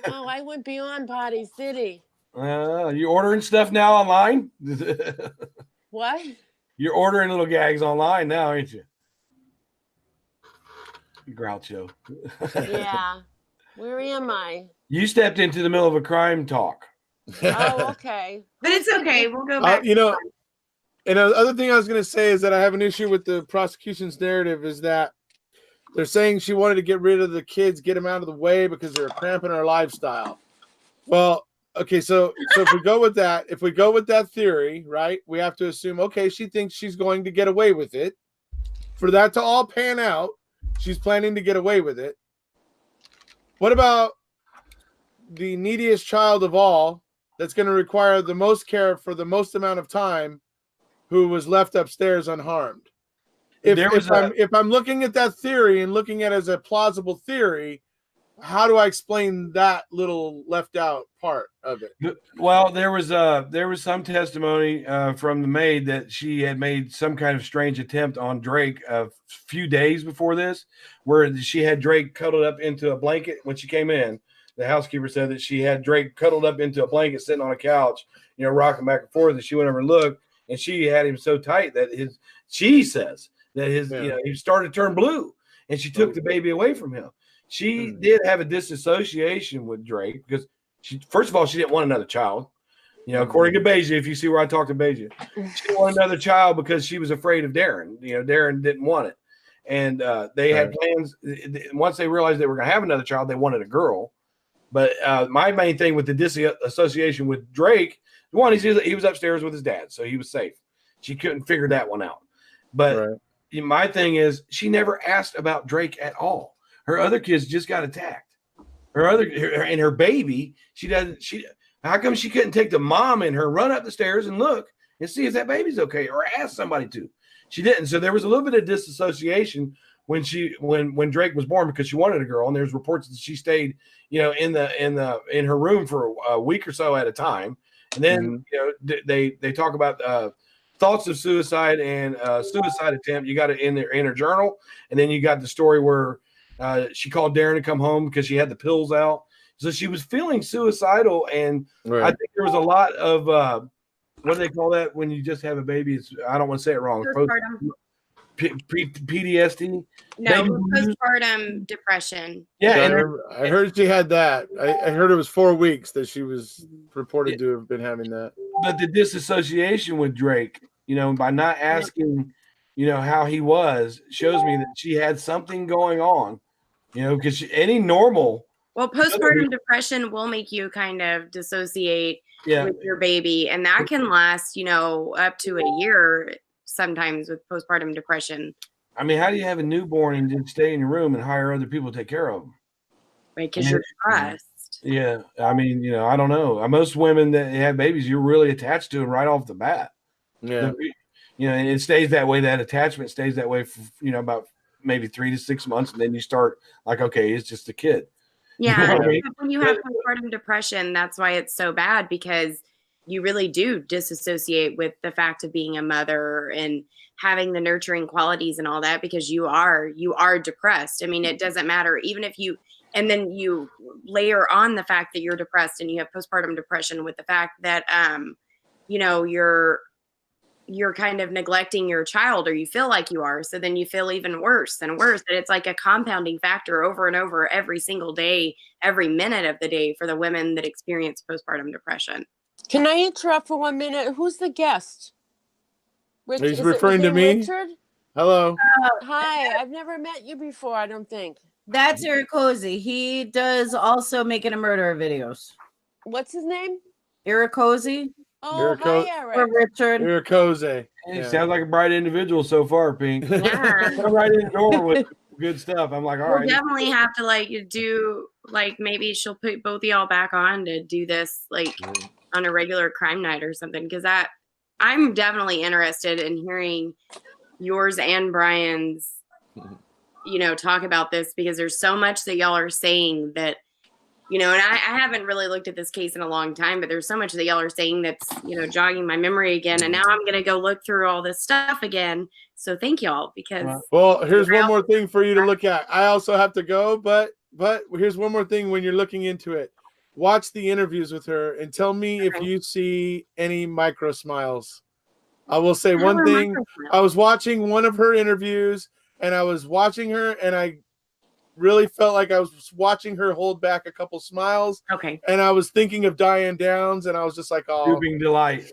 Oh, I went beyond Party City. You ordering stuff now online? What? You're ordering little gags online now, aren't you? Groucho. Yeah. Where am I? You stepped into the middle of a crime talk. Oh, okay. But it's okay. We'll go back. And the other thing I was going to say is that I have an issue with the prosecution's narrative is that they're saying she wanted to get rid of the kids, get them out of the way because they're cramping her lifestyle. Well, okay, so if we go with that theory, right, we have to assume, okay, she thinks she's going to get away with it. For that to all pan out, she's planning to get away with it. What about the neediest child of all that's going to require the most care for the most amount of time, who was left upstairs unharmed? If I'm looking at that theory and looking at it as a plausible theory, how do I explain that little left out part of it? Well, there was some testimony from the maid that she had made some kind of strange attempt on Drake a few days before this, where she had Drake cuddled up into a blanket when she came in. The housekeeper said that she had Drake cuddled up into a blanket, sitting on a couch, rocking back and forth. And she went over and looked, and she had him so tight that he started to turn blue, and she took the baby away from him. She did have a disassociation with Drake because first of all, she didn't want another child. According to Beja, if you see where I talked to Beja, she didn't want another child because she was afraid of Darren. Darren didn't want it. And they had plans. Once they realized they were going to have another child, they wanted a girl. But my main thing with the disassociation with Drake, one, he was upstairs with his dad, so he was safe. She couldn't figure that one out. But my thing is, she never asked about Drake at all. Her other kids just got attacked. Her baby, how come she couldn't take the mom and her, run up the stairs and look and see if that baby's okay, or ask somebody to? She didn't. So there was a little bit of disassociation when Drake was born, because she wanted a girl, and there's reports that she stayed, in her room for a week or so at a time. And then they talk about thoughts of suicide and suicide attempt. You got it in her journal, and then you got the story where she called Darren to come home because she had the pills out. So she was feeling suicidal, and I think there was a lot of what do they call that when you just have a baby? I don't want to say it wrong. PTSD. No, postpartum depression. Yeah, and I heard she had that. I heard it was 4 weeks that she was reported to have been having that. But the disassociation with Drake, by not asking, how he was, shows me that she had something going on. Because any normal. Well, postpartum depression will make you kind of dissociate with your baby, and that can last, up to a year sometimes with postpartum depression. I mean, how do you have a newborn and just stay in your room and hire other people to take care of them? Right, because you're stressed. Yeah, I mean, I don't know. Most women that have babies, you're really attached to them right off the bat. Yeah. And it stays that way. That attachment stays that way for about maybe 3 to 6 months, and then you start like, okay, it's just a kid. Yeah, I mean? When you have postpartum depression, that's why it's so bad, because you really do disassociate with the fact of being a mother and having the nurturing qualities and all that, because you are depressed. I mean, it doesn't matter, even if you, and then you layer on the fact that you're depressed and you have postpartum depression with the fact that you're kind of neglecting your child, or you feel like you are. So then you feel even worse and worse. And it's like a compounding factor over and over every single day, every minute of the day for the women that experience postpartum depression. Can I interrupt for 1 minute? Who's the guest? He's referring to me. Richard? Hello. Hi, I've never met you before, I don't think. That's Eric Cozy. He does also Making a Murderer videos. What's his name? Eric Cozy. Oh, hi, Eric. Or Richard. Eric Cozy. Hey, sounds like a bright individual so far, Pink. Yeah. Come right in the door with good stuff. I'm like, all right. We'll definitely have to do maybe she'll put both of y'all back on to do this on a regular crime night or something, because I'm definitely interested in hearing yours and Bryan's talk about this, because there's so much that y'all are saying that and I haven't really looked at this case in a long time, but there's so much that y'all are saying that's jogging my memory again, and now I'm gonna go look through all this stuff again. So thank y'all, because here's one more thing for you to look at. I also have to go, but here's one more thing. When you're looking into it, watch the interviews with her and tell me if you see any micro smiles. I will say one thing. I was watching one of her interviews, and I was watching her, and I really felt like I was watching her hold back a couple smiles. Okay. And I was thinking of Diane Downs, and I was just like, oh. Drooping delight.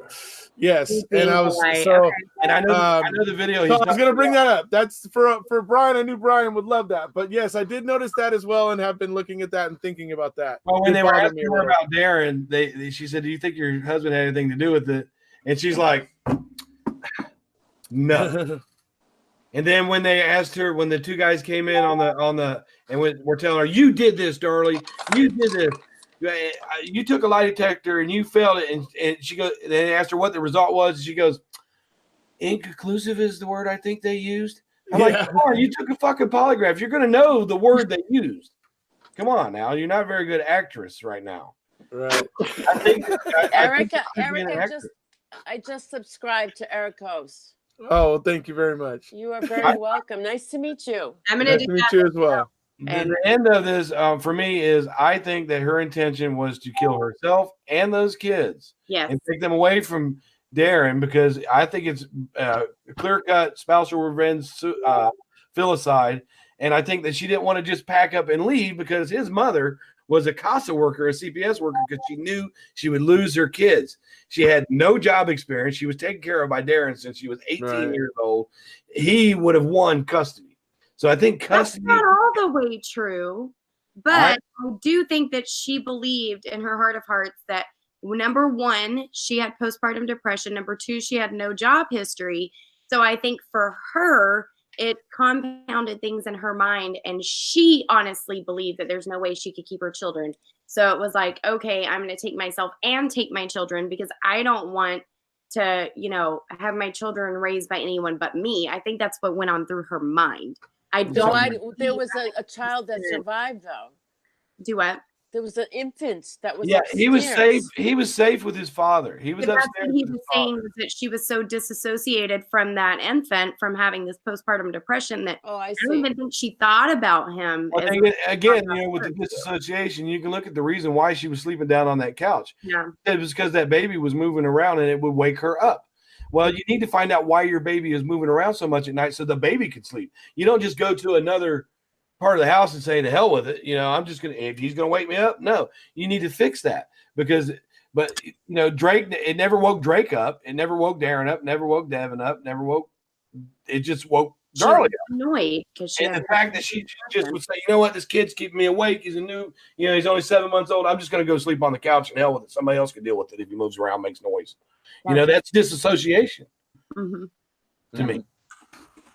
Yes. Drooping and I was delight. so. Okay. And I know the video. So I was going to bring that up. That's for Bryan. I knew Bryan would love that. But yes, I did notice that as well, and have been looking at that and thinking about that. Well, when they were asking her about Darren, she said, do you think your husband had anything to do with it? And she's like, no. And then when they asked her, when the two guys came in and we're telling her, you did this, Darlie, you did this, you took a lie detector and you failed it, and she goes, they asked her what the result was, and she goes, inconclusive is the word I think they used. I'm like, come on, you took a fucking polygraph, you're gonna know the word they used. Come on now, you're not a very good actress right now. Right. I think I just subscribed to Ericos. Oh, well, thank you very much. You are very welcome. Nice to meet you. I'm going to meet you as well. And the end of this, for me, is I think that her intention was to kill herself and those kids. Yes. And take them away from Darren, because I think it's clear-cut spousal revenge, filicide. And I think that she didn't want to just pack up and leave, because his mother was a CASA worker, a CPS worker, because she knew she would lose her kids. She had no job experience. She was taken care of by Darren since she was 18 years old. He would have won custody. So I think custody. That's not all the way true, but I do think that she believed in her heart of hearts that, number one, she had postpartum depression. Number two, she had no job history. So I think for her, it compounded things in her mind, and she honestly believed that there's no way she could keep her children. So it was like, okay, I'm going to take myself and take my children, because I don't want to, have my children raised by anyone but me. I think that's what went on through her mind. There was a child that survived, though. Do what? There was an infant that was upstairs. He was safe. He was safe with his father. He was upstairs. That's what he was saying, was that she was so disassociated from that infant, from having this postpartum depression, that I don't even think she thought about him. Well, again, with the disassociation, you can look at the reason why she was sleeping down on that couch. Yeah, it was because that baby was moving around and it would wake her up. Well, you need to find out why your baby is moving around so much at night so the baby can sleep. You don't just go to another part of the house and say, to hell with it. I'm just going to, if he's going to wake me up. No, you need to fix that, but Drake, it never woke Drake up. It never woke Darren up, never woke Devin up, it just woke Darlie up. Annoyed because the fact that she just would say, you know what, this kid's keeping me awake. He's he's only 7 months old. I'm just going to go sleep on the couch and hell with it. Somebody else can deal with it if he moves around, makes noise. That's disassociation to me.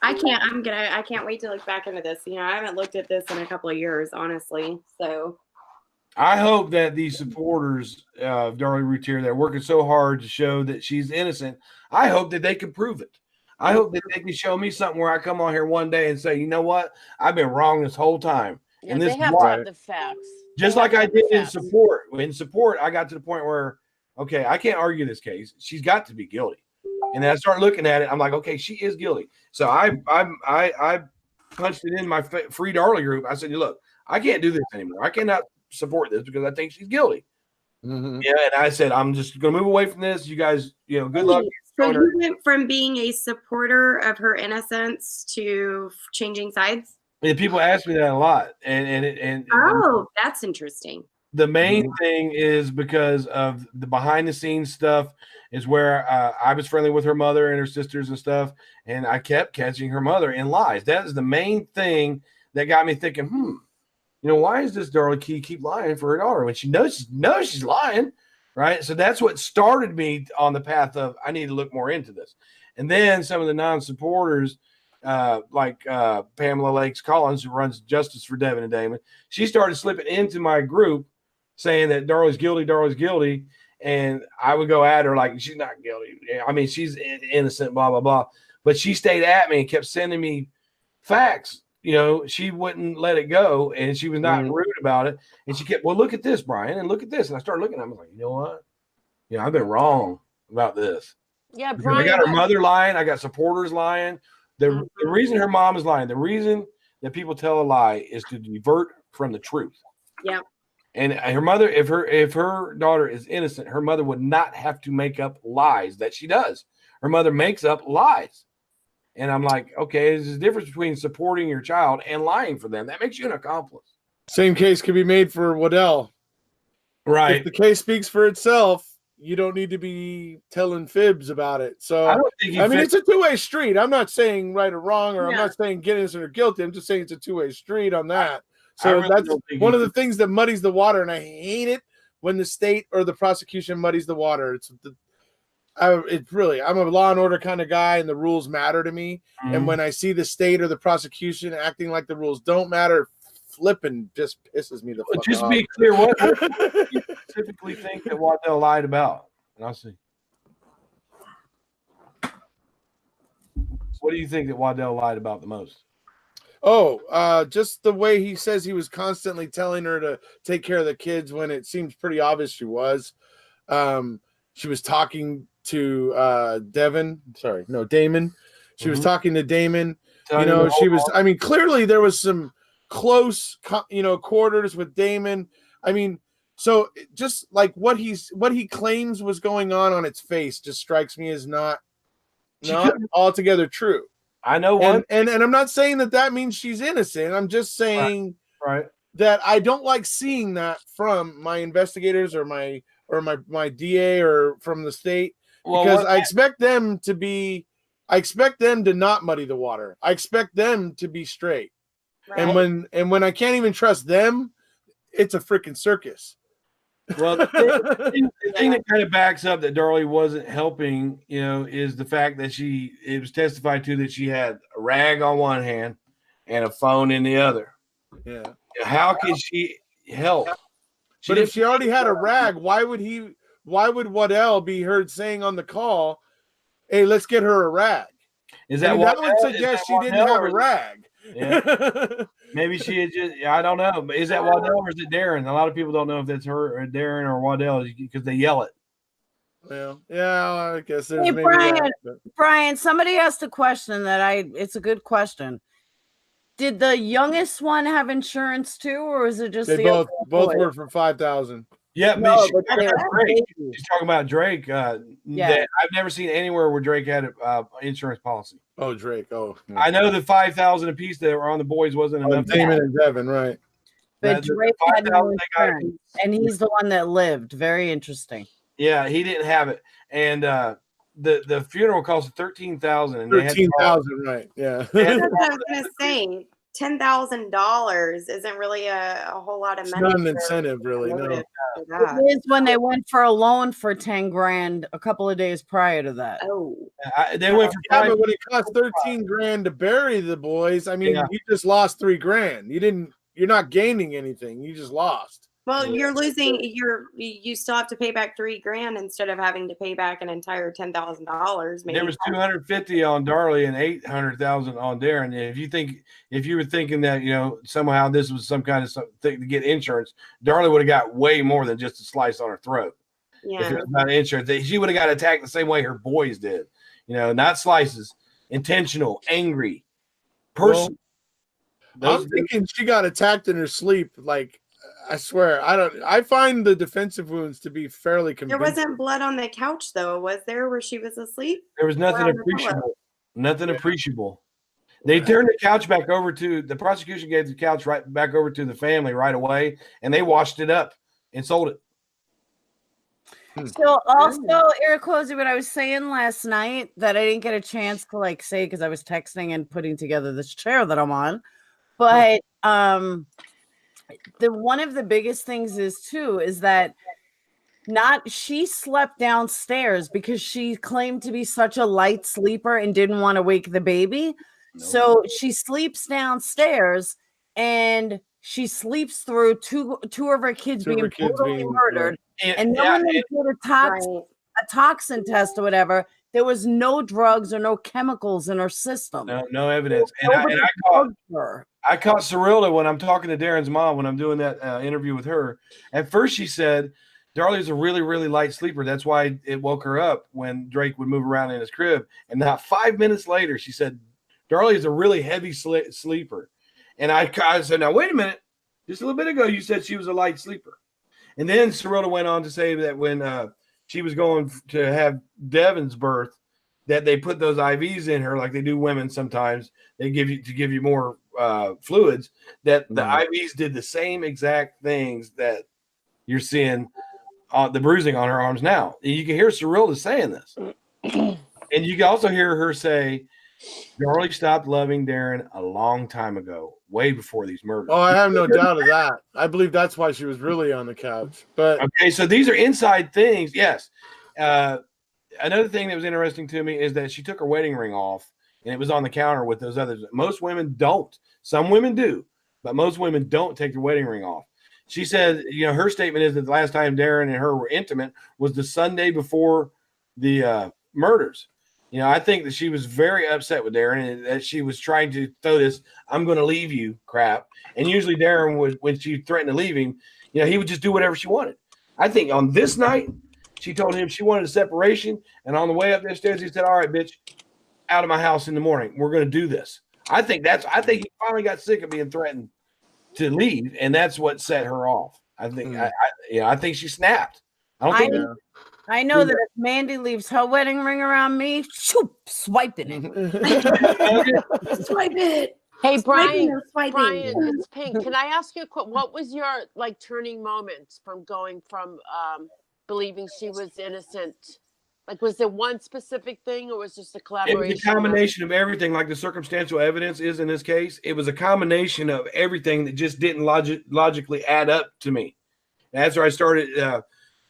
I can't wait to look back into this. I haven't looked at this in a couple of years, honestly. So I hope that these supporters of Darlie Routier that are working so hard to show that she's innocent, I hope that they can prove it. I hope that they can show me something where I come on here one day and say, you know what? I've been wrong this whole time. Yeah, and this they have to have the facts. Just like I did in support. In support, I got to the point where, okay, I can't argue this case. She's got to be guilty. And then I start looking at it. I'm like, okay, she is guilty. So I punched it in my free Darlie group. I said, look, I can't do this anymore. I cannot support this because I think she's guilty. Mm-hmm. Yeah, and I said, I'm just going to move away from this. You guys, good luck. So you went from being a supporter of her innocence to changing sides? And people ask me that a lot. And that's interesting. The main thing is because of the behind the scenes stuff is where I was friendly with her mother and her sisters and stuff. And I kept catching her mother in lies. That is the main thing that got me thinking, why is this Darlie keep lying for her daughter when she knows she's lying? Right. So that's what started me on the path of I need to look more into this. And then some of the non-supporters, like Pamela Lakes Collins, who runs Justice for Devin and Damon, she started slipping into my group saying that Darlie's guilty. And I would go at her like, she's not guilty. I mean, she's innocent, blah, blah, blah. But she stayed at me and kept sending me facts. She wouldn't let it go, and she was not rude about it. And she kept, well, look at this, Bryan, and look at this. And I started looking. I was like, you know what? I've been wrong about this. Yeah, Bryan. I got her mother lying. I got supporters lying. The reason her mom is lying, the reason that people tell a lie is to divert from the truth. Yeah. And her mother, if her daughter is innocent, her mother would not have to make up lies that she does. Her mother makes up lies. And I'm like, okay, there's a difference between supporting your child and lying for them. That makes you an accomplice. Same case could be made for Waddell. Right. If the case speaks for itself, you don't need to be telling fibs about it. So, I mean, it's a two-way street. I'm not saying right or wrong, or I'm not saying get innocent or guilty. I'm just saying it's a two-way street on that. So that's one of the things that muddies the water, and I hate it when the state or the prosecution muddies the water. I'm a law and order kind of guy, and the rules matter to me. Mm-hmm. And when I see the state or the prosecution acting like the rules don't matter, flipping just pisses me the fuck off. Just to be clear, what do you specifically think that Waddell lied about? And I'll see. What do you think that Waddell lied about the most? Just the way he says he was constantly telling her to take care of the kids when it seems pretty obvious she was. She was talking to Damon. She was talking to Damon. Clearly there was some close, quarters with Damon. I mean, so just like what he claims was going on its face just strikes me as not altogether true. I know one, and I'm not saying that means she's innocent. I'm just saying that I don't like seeing that from my investigators or my DA or from the state, because I expect them to not muddy the water. I expect them to be straight. Right. And when I can't even trust them, it's a freaking circus. Well, the thing that kind of backs up that Darlie wasn't helping, is the fact that it was testified to that she had a rag on one hand and a phone in the other. Yeah. How can she help? But if she already had a rag, why would Waddell be heard saying on the call, "Hey, let's get her a rag"? That would suggest she didn't have a rag. Yeah. Maybe she had I don't know. But is that Waddell or is it Darren? A lot of people don't know if that's her or Darren or Waddell because they yell it. Well, yeah, I guess there's Bryan, somebody asked a question it's a good question. Did the youngest one have insurance too, or is it just they both were for $5,000? Yeah, she's talking about Drake. That I've never seen anywhere where Drake had an insurance policy. Oh, Drake. Oh, yeah. I know the $5,000 a piece that were on the boys wasn't enough. Damon and Devin, right? But Drake had no insurance, and he's the one that lived. Very interesting. Yeah, he didn't have it, and the funeral cost $13,000. $13,000, right? Yeah. That's what I was gonna say. $10,000 isn't really a whole lot of money. It's not an incentive, really. No. It is when they went for a loan for $10,000 a couple of days prior to that. Oh, they went for but when it cost $13,000 to bury the boys, I mean, you just lost $3,000. You're not gaining anything. You just lost. Well, you still have to pay back $3,000 instead of having to pay back an entire $10,000. There was 250 on Darlie and 800,000 on Darren. If you were thinking that somehow this was some kind of thing to get insurance, Darlie would have got way more than just a slice on her throat. Yeah. If it was not insurance, she would have got attacked the same way her boys did. Not slices, intentional, angry, person. I'm thinking she got attacked in her sleep. Like, I swear, I find the defensive wounds to be fairly convincing. There wasn't blood on the couch, though, was there, where she was asleep? There was nothing appreciable. Nothing appreciable. They turned the couch back over to the prosecution, gave the couch right back over to the family right away, and they washed it up and sold it. So also, Eric Cozy, what I was saying last night that I didn't get a chance to say because I was texting and putting together this chair that I'm on, but one of the biggest things is that she slept downstairs because she claimed to be such a light sleeper and didn't want to wake the baby. No. So she sleeps downstairs and she sleeps through two of her kids being brutally murdered. Right. And then when they did a toxin test or whatever, there was no drugs or no chemicals in her system. No evidence. And I caught Cyrilda when I'm talking to Darren's mom, when I'm doing that interview with her. At first she said, Darlie's a really, really light sleeper. That's why it woke her up when Drake would move around in his crib. And not 5 minutes later, she said, Darlie is a really heavy sleeper. And I said, now, wait a minute. Just a little bit ago, you said she was a light sleeper. And then Cyrilda went on to say that when she was going to have Devin's birth, that they put those IVs in her like they do women sometimes. They give you more fluids, that the IVs did the same exact things that you're seeing the bruising on her arms now. And you can hear Cyrilda saying this. And you can also hear her say, Darlie stopped loving Darren a long time ago, way before these murders. Oh, I have no doubt of that. I believe that's why she was really on the couch. But okay, so these are inside things. Yes. Another thing that was interesting to me is that she took her wedding ring off and it was on the counter with those others. Most women don't. Some women do, but most women don't take their wedding ring off. She said, her statement is that the last time Darren and her were intimate was the Sunday before the murders. I think that she was very upset with Darren and that she was trying to throw this, I'm going to leave you crap. And usually Darren when she threatened to leave him, he would just do whatever she wanted. I think on this night, she told him she wanted a separation. And on the way up the stairs, he said, all right, bitch, out of my house in the morning. We're going to do this. I think he finally got sick of being threatened to leave. And that's what set her off. I think, I think she snapped. I know that if Mandy leaves her wedding ring around me, swiping it. Swipe it. Hey, Bryan, it's Pink. Can I ask you a quick? What was your turning moment from going from believing she was innocent? Was there one specific thing, or was it just a collaboration? It was a combination of everything, like the circumstantial evidence is in this case. It was a combination of everything that just didn't logically add up to me. That's where I started.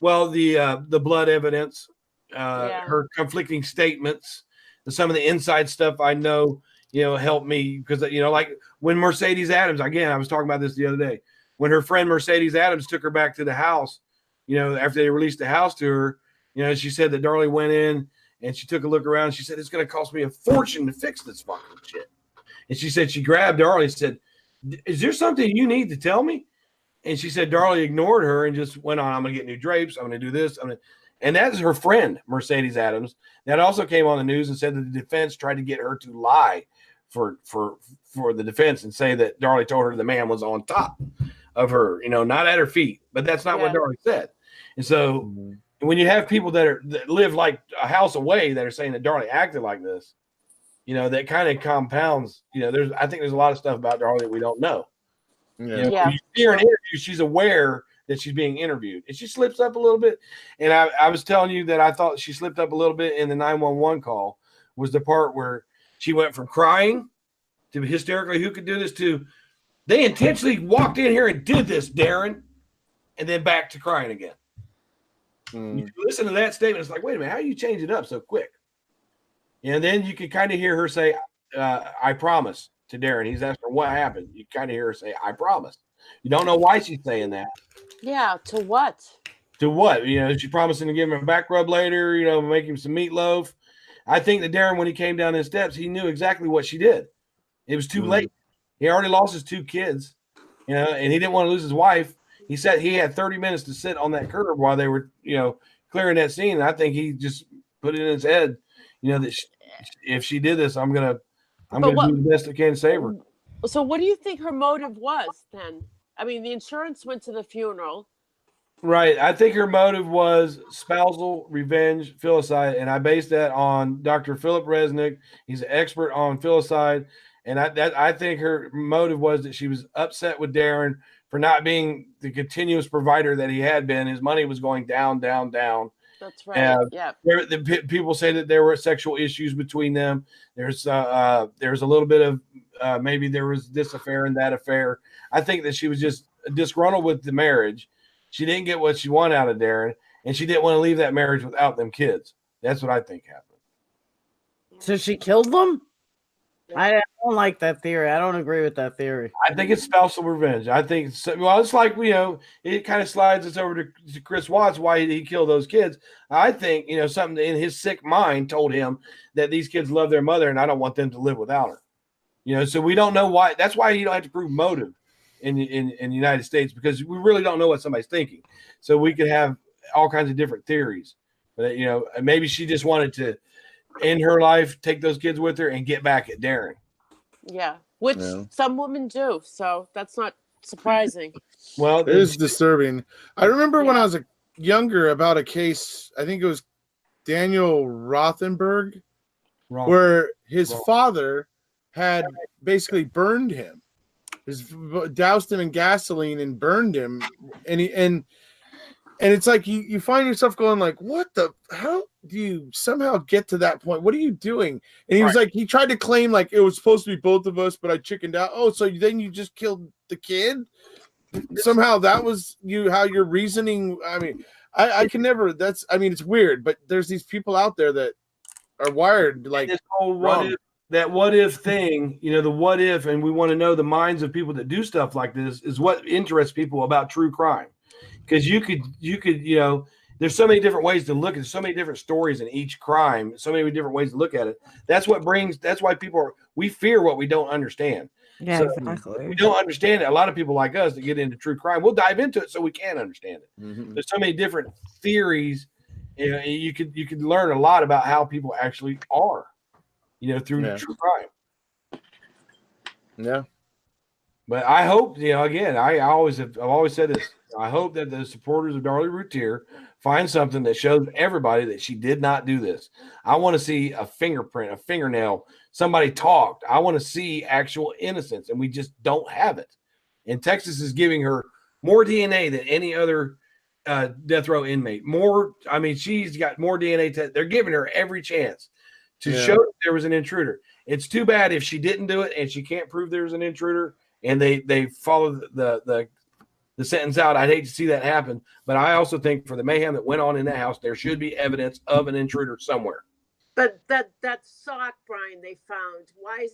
The blood evidence, her conflicting statements, some of the inside stuff I know, helped me because, like when Mercedes Adams, again, I was talking about this the other day, when her friend Mercedes Adams took her back to the house, after they released the house to her, she said that Darlie went in and she took a look around. And she said, it's going to cost me a fortune to fix this fucking shit. And she said, she grabbed Darlie and said, is there something you need to tell me? And she said Darlie ignored her and just went on, I'm going to get new drapes. I'm going to do this. And that's her friend, Mercedes Adams. That also came on the news and said that the defense tried to get her to lie for the defense and say that Darlie told her the man was on top of her, not at her feet. But that's not what Darlie said. And so when you have people that live like a house away that are saying that Darlie acted like this, that kind of compounds, I think there's a lot of stuff about Darlie that we don't know. When you see her in interview, she's aware that she's being interviewed, and she slips up a little bit. And I was telling you that I thought she slipped up a little bit in the 911 call was the part where she went from crying to hysterically, who could do this, to they intentionally walked in here and did this, Darren, and then back to crying again. You listen to that statement, it's like, wait a minute, how do you change it up so quick? And then you can kind of hear her say, I promise. To Darren, he's asking what happened. You kind of hear her say, I promised. You don't know why she's saying that. Yeah, to what? To what? You know, she's promising to give him a back rub later, you know, make him some meatloaf. I think that Darren, when he came down his steps, he knew exactly what she did. It was too late. He already lost his 2 kids, you know, and he didn't want to lose his wife. He said he had 30 minutes to sit on that curb while they were, you know, clearing that scene. And I think he just put it in his head, you know, that if she did this, I'm gonna do the best I can to save her. So what do you think her motive was then? I mean, the insurance went to the funeral. Right. I think her motive was spousal revenge, filicide, and I based that on Dr. Philip Resnick. He's an expert on filicide, and I think her motive was that she was upset with Darren for not being the continuous provider that he had been. His money was going down, down, down. That's right. Yeah. People say that there were sexual issues between them. There's a little bit of maybe there was this affair and that affair. I think that she was just disgruntled with the marriage. She didn't get what she wanted out of Darren, and she didn't want to leave that marriage without them kids. That's what I think happened. So she killed them? I don't like that theory. I don't agree with that theory. I think it's spousal revenge. I think it's like, you know, it kind of slides us over to Chris Watts why he killed those kids. I think, you know, something in his sick mind told him that these kids love their mother and I don't want them to live without her. You know, so we don't know why. That's why you don't have to prove motive in the United States, because we really don't know what somebody's thinking. So we could have all kinds of different theories. But, you know, maybe she just wanted to end her life, take those kids with her, and get back at Darren. Yeah, which some women do. So that's not surprising. Well, it is disturbing. I remember when I was younger about a case, I think it was Daniel Rothenberg, where his father had basically burned him. Doused him in gasoline and burned him, and it's like you find yourself going like, what the how do you somehow get to that point? What are you doing? And he was like, he tried to claim like it was supposed to be both of us, but I chickened out. Oh, so then you just killed the kid? Somehow that was how you're reasoning. I mean, I can never. It's weird, but there's these people out there that are wired like this whole what if thing, you know, the what if, and we want to know the minds of people that do stuff like this is what interests people about true crime. Because you could, you know, there's so many different ways to look at it, so many different stories in each crime, so many different ways to look at it. That's why we fear what we don't understand. Yeah, so exactly. We don't understand it. A lot of people like us that get into true crime, we'll dive into it so we can understand it. Mm-hmm. There's so many different theories. You know, you could learn a lot about how people actually are, you know, through true crime. Yeah. But I hope, you know, again, I've always said this. I hope that the supporters of Darlie Routier find something that shows everybody that she did not do this. I want to see a fingerprint, a fingernail, somebody talked. I want to see actual innocence, and we just don't have it. And Texas is giving her more DNA than any other death row inmate. She's got more DNA. They're giving her every chance to show that there was an intruder. It's too bad if she didn't do it and she can't prove there's an intruder and they follow the sentence out. I'd hate to see that happen, but I also think for the mayhem that went on in that house, there should be evidence of an intruder somewhere. But that sock, Bryan, they found, why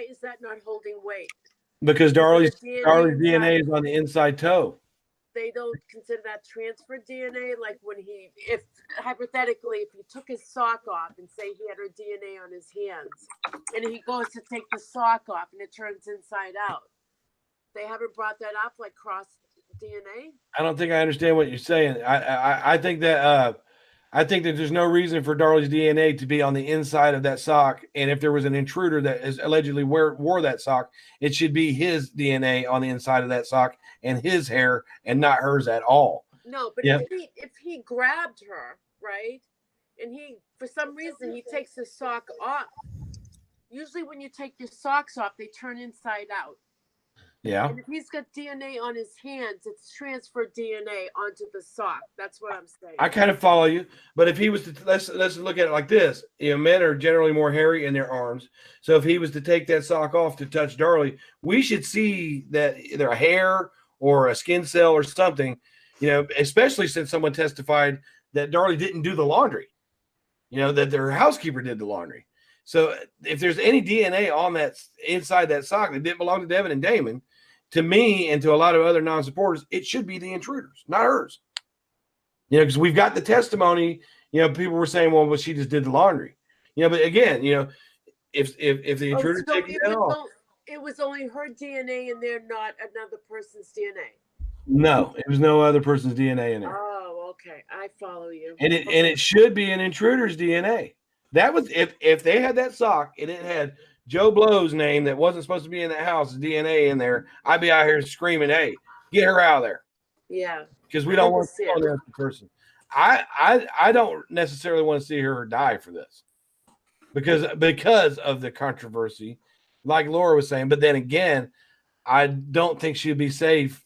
is that not holding weight? Because Darlie's DNA is on the inside toe. They don't consider that transfer DNA. Like if hypothetically, if he took his sock off and say he had her DNA on his hands, and he goes to take the sock off and it turns inside out, they haven't brought that up, like cross DNA. I don't think I understand what you're saying. I think that there's no reason for Darlie's DNA to be on the inside of that sock. And if there was an intruder that is allegedly wore that sock, it should be his DNA on the inside of that sock and his hair and not hers at all. No, but if he grabbed her, right, and he, for some reason, he takes his sock off. Usually when you take your socks off, they turn inside out. Yeah. And if he's got DNA on his hands, it's transferred DNA onto the sock. That's what I'm saying. I kind of follow you, but if he was to let's look at it like this: you know, men are generally more hairy in their arms. So if he was to take that sock off to touch Darlie, we should see that either a hair or a skin cell or something. You know, especially since someone testified that Darlie didn't do the laundry. You know, that their housekeeper did the laundry. So if there's any DNA on that inside that sock that didn't belong to Devin and Damon, to me and to a lot of other non-supporters, it should be the intruders, not hers. You know, because we've got the testimony. You know, people were saying, well, she just did the laundry. You know, but again, you know, if the intruder it was only her DNA in there, not another person's DNA. No, it was no other person's DNA in there. Oh, okay, I follow you. And it should be an intruder's DNA. That was if they had that sock and it had Joe Blow's name that wasn't supposed to be in that house, DNA in there, I'd be out here screaming, "Hey, get her out of there!" Yeah, because we don't want to see the person. I don't necessarily want to see her die for this because of the controversy, like Laura was saying. But then again, I don't think she'd be safe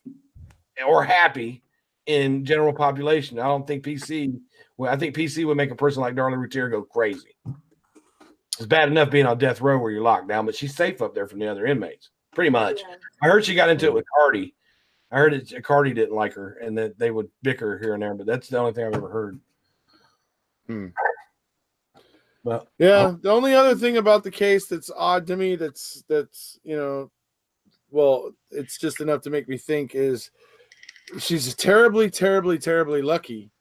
or happy in general population. I don't think PC. Well, I think PC would make a person like Darlie Routier go crazy. It's bad enough being on death row where you're locked down, but she's safe up there from the other inmates, pretty much. Yeah. I heard she got into it with Cardi. I heard Cardi didn't like her and that they would bicker here and there, but that's the only thing I've ever heard. Well, yeah, the only other thing about the case that's odd to me, that's you know, well, it's just enough to make me think is she's terribly, terribly, terribly lucky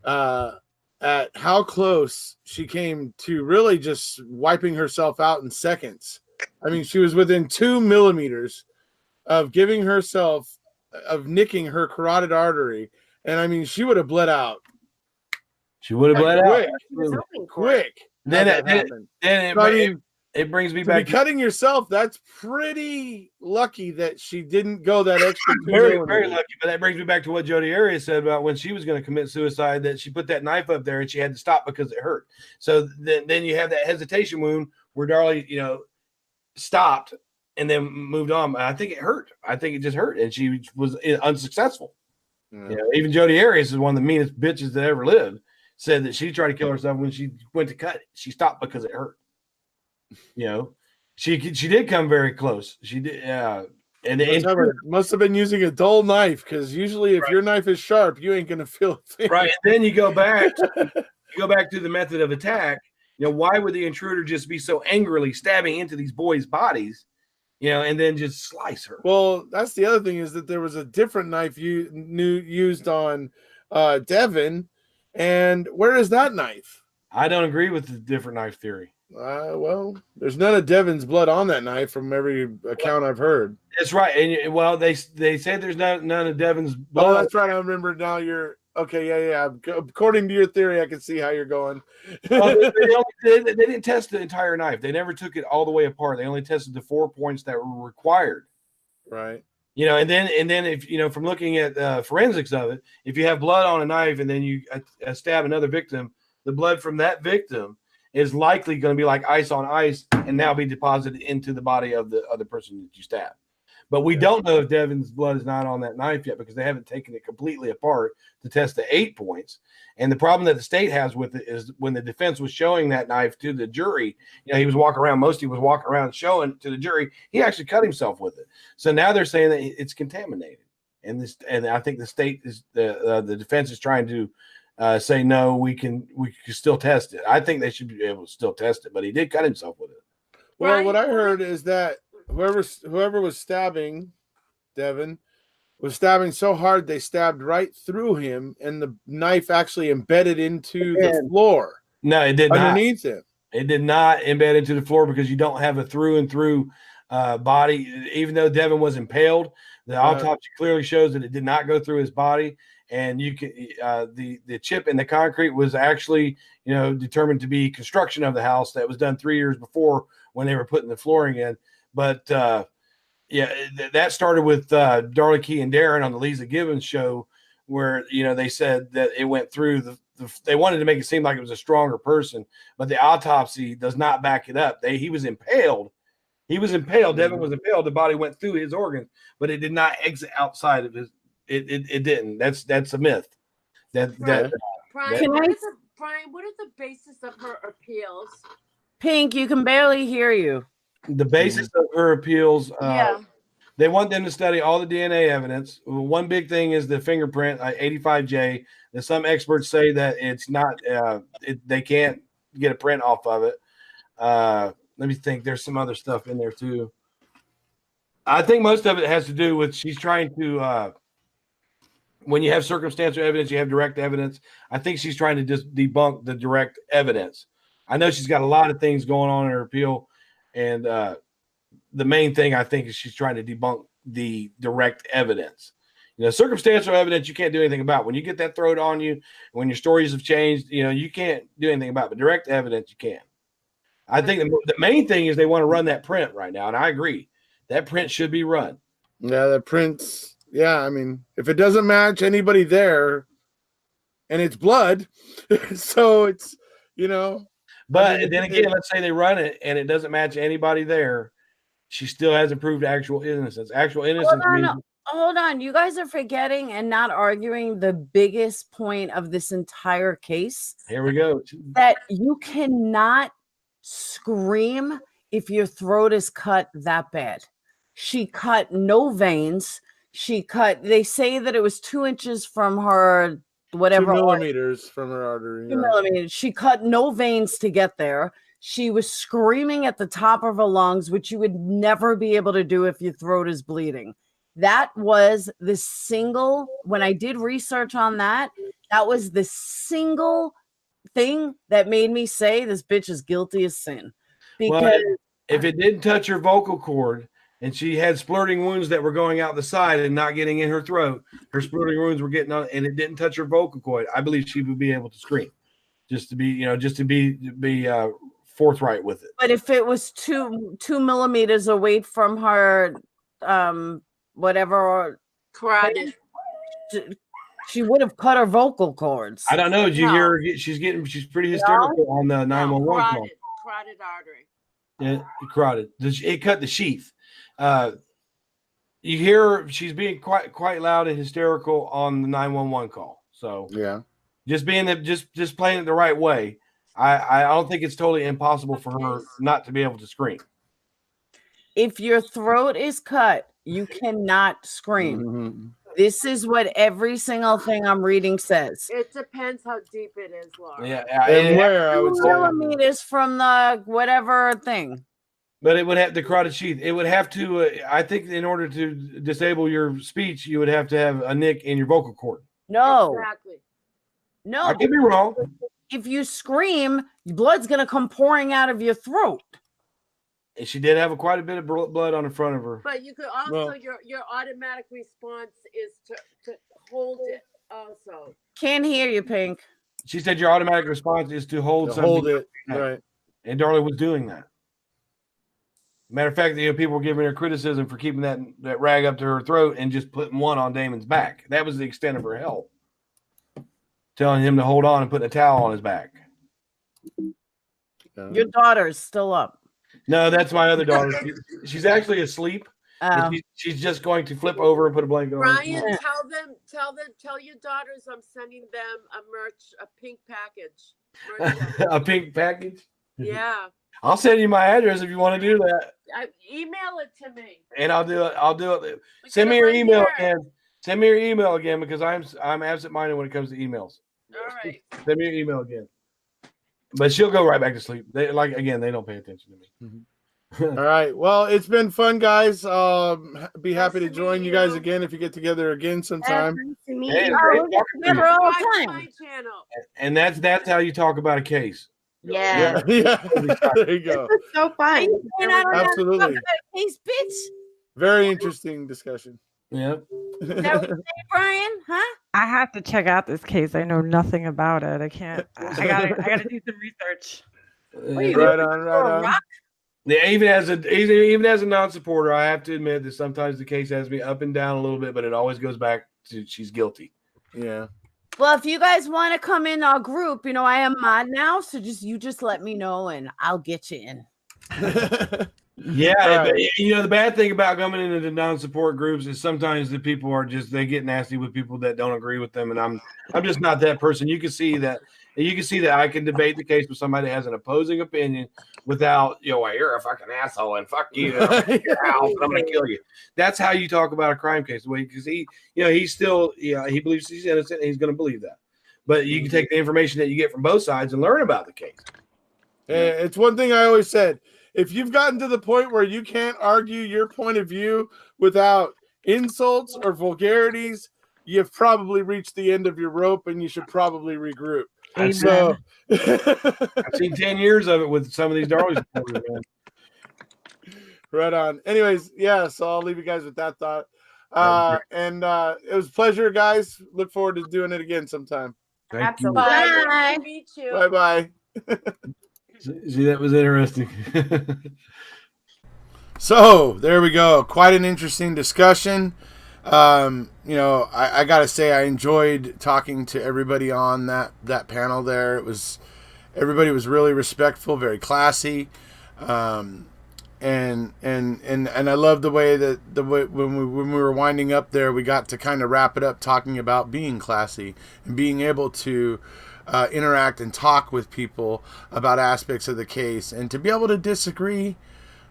at how close she came to really just wiping herself out in seconds. I mean, she was within 2 millimeters of giving herself, of nicking her carotid artery. And I mean, she would have bled out. She would have bled out. Quick. Then it brings me back to cutting yourself. That's pretty lucky that she didn't go that extra. Very, very lucky. But that brings me back to what Jodi Arias said about when she was going to commit suicide, that she put that knife up there and she had to stop because it hurt. So then you have that hesitation wound where Darlie, you know, stopped and then moved on. I think it hurt. I think it just hurt, and she was unsuccessful. Yeah. You know, even Jodi Arias is one of the meanest bitches that ever lived. Said that she tried to kill herself when she went to cut it. She stopped because it hurt. You know, she did come very close. She did, and must have been using a dull knife, because usually if your knife is sharp, you ain't gonna feel it. Right. And then you go back to the method of attack. You know, why would the intruder just be so angrily stabbing into these boys' bodies? You know, and then just slice her. Well, that's the other thing, is that there was a different knife used on Devin, and where is that knife? I don't agree with the different knife theory. Well, there's none of Devin's blood on that knife from every account I've heard. That's right. And well, they say there's none of Devin's blood. Oh, that's right. I remember now. You're okay. Yeah. According to your theory, I can see how you're going. Well, they didn't test the entire knife. They never took it all the way apart. They only tested the 4 points that were required. Right. You know, and then if you know, from looking at forensics of it, if you have blood on a knife and then you stab another victim, the blood from that victim is likely going to be like ice on ice and now be deposited into the body of the other person that you stabbed. But we don't know if Devin's blood is not on that knife yet, because they haven't taken it completely apart to test the 8 points. And the problem that the state has with it is when the defense was showing that knife to the jury, you know, he was walking around showing to the jury, he actually cut himself with it. So now they're saying that it's contaminated. And I think the state is the defense is trying to say no, we can still test it. I think they should be able to still test it, but he did cut himself with it. Well, right. What I heard is that whoever was stabbing Devin was stabbing so hard they stabbed right through him, and the knife actually embedded into the floor. No, it did not. Underneath him. It did not embed into the floor, because you don't have a through and through body. Even though Devin was impaled, the autopsy clearly shows that it did not go through his body. And you can the chip in the concrete was actually, you know, determined to be construction of the house that was done 3 years before when they were putting the flooring in. But that started with Darlie Key and Darren on the Lisa Gibbons show, where, you know, they said that it went through they wanted to make it seem like it was a stronger person, but the autopsy does not back it up. He was impaled. Devin was impaled. The body went through his organs, but it did not exit outside of his. It didn't. That's a myth. Brian, what is the basis of her appeals? Pink, you can barely hear you. The basis of her appeals, they want them to study all the DNA evidence. One big thing is the fingerprint, 85J. That some experts say that it's not. They can't get a print off of it. Let me think. There's some other stuff in there too. I think most of it has to do with she's trying to. When you have circumstantial evidence, you have direct evidence. I think she's trying to just debunk the direct evidence. I know she's got a lot of things going on in her appeal, and the main thing I think is she's trying to debunk the direct evidence. Circumstantial evidence you can't do anything about. When you get that thrown on you, when your stories have changed, you can't do anything about it. But direct evidence you can. I think the main thing is they want to run that print right now, and I agree. That print should be run. Yeah, the prints. Yeah, I mean, if it doesn't match anybody there, and it's blood, so it's But then again, let's say they run it and it doesn't match anybody there, she still hasn't proved actual innocence. Actual innocence means. Hold on, you guys are forgetting and not arguing the biggest point of this entire case. Here we go. That you cannot scream if your throat is cut that bad. She cut no veins. They say that it was 2 inches from her, whatever. 2 millimeters from her artery. 2 millimeters. She cut no veins to get there. She was screaming at the top of her lungs, which you would never be able to do if your throat is bleeding. That was the single, when I did research on that was the single thing that made me say this bitch is guilty as sin. Because if it didn't touch her vocal cord, and she had splurting wounds that were going out the side and not getting in her throat. Her splurting wounds were getting on, and it didn't touch her vocal cord. I believe she would be able to scream, just to be forthright with it. But if it was 2 millimeters away from her, whatever carotid, she would have cut her vocal cords. I don't know. Did you hear her? She's pretty hysterical on the 911 call. Carotid artery. Yeah, carotid. It cut the sheath. You hear she's being quite loud and hysterical on the 911 call. So yeah, just playing it the right way. I don't think it's totally impossible for her not to be able to scream. If your throat is cut, you cannot scream. Mm-hmm. This is what every single thing I'm reading says. It depends how deep it is, Laura. Yeah, and where I would say millimeters from the whatever thing. But it would have the carotid sheath. It would have to. I think in order to disable your speech, you would have to have a nick in your vocal cord. No, exactly. No, I could be wrong. If you scream, blood's gonna come pouring out of your throat. And she did have quite a bit of blood on the front of her. But you could also your automatic response is to hold it. Also, can't hear you, Pink. She said your automatic response is to hold something. Hold it, right? And Darlie was doing that. Matter of fact, people were giving her criticism for keeping that rag up to her throat and just putting one on Damon's back. That was the extent of her help. Telling him to hold on and putting a towel on his back. Your daughter's still up. No, that's my other daughter. She's actually asleep. She's just going to flip over and put a blanket on. Bryan, tell your daughters I'm sending them a pink package. A pink package? Yeah. I'll send you my address if you want to do that. Email it to me. And I'll do it. Send me your email again. Send me your email again because I'm absent-minded when it comes to emails. All right. Send me your email again. But she'll go right back to sleep. They don't pay attention to me. Mm-hmm. All right. Well, it's been fun, guys. Be happy to join you guys again if you get together again sometime. Hey, we'll get together all the time. And that's how you talk about a case. Yeah. There you go. It's so fun. Absolutely. Case, bitch. Very interesting discussion. Yeah. Brian, huh? I have to check out this case. I know nothing about it. I can't. I gotta do some research. Right on. Yeah, even as a non-supporter, I have to admit that sometimes the case has me up and down a little bit, but it always goes back to she's guilty. Yeah. Well, if you guys want to come in our group, I am mod now, so just let me know and I'll get you in. Yeah, right. The bad thing about coming into the non-support groups is sometimes the people are they get nasty with people that don't agree with them, and I'm just not that person. You can see that I can debate the case with somebody that has an opposing opinion without you're a fucking asshole and fuck you, your house, and I'm gonna kill you. That's how you talk about a crime case, because he believes he's innocent and he's gonna believe that. But you can take the information that you get from both sides and learn about the case. It's one thing I always said. if you've gotten to the point where you can't argue your point of view without insults or vulgarities, you've probably reached the end of your rope, and you should probably regroup. So I've seen 10 years of it with some of these Darlie supporters, man. Right on. Anyways, yeah, so I'll leave you guys with that thought. And it was a pleasure, guys. Look forward to doing it again sometime. Thank you. Bye. Nice to meet you. Bye-bye. See, that was interesting. So there we go. Quite an interesting discussion. You know, I gotta say I enjoyed talking to everybody on that panel there. Everybody was really respectful, very classy. And I love the way when we were winding up there, we got to kind of wrap it up talking about being classy and being able to interact and talk with people about aspects of the case, and to be able to disagree,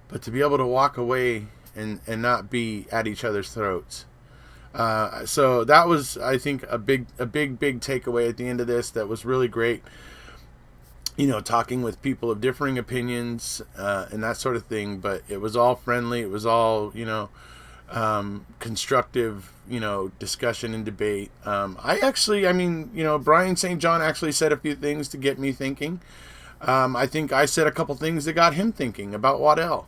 but to be able to walk away and not be at each other's throats. So that was, I think, a big takeaway at the end of this. That was really great. You know, talking with people of differing opinions and that sort of thing, but it was all friendly. It was all, you know, constructive, you know, discussion and debate. I mean, you know, Bryan St. John actually said a few things to get me thinking. I think I said a couple things that got him thinking about Waddell,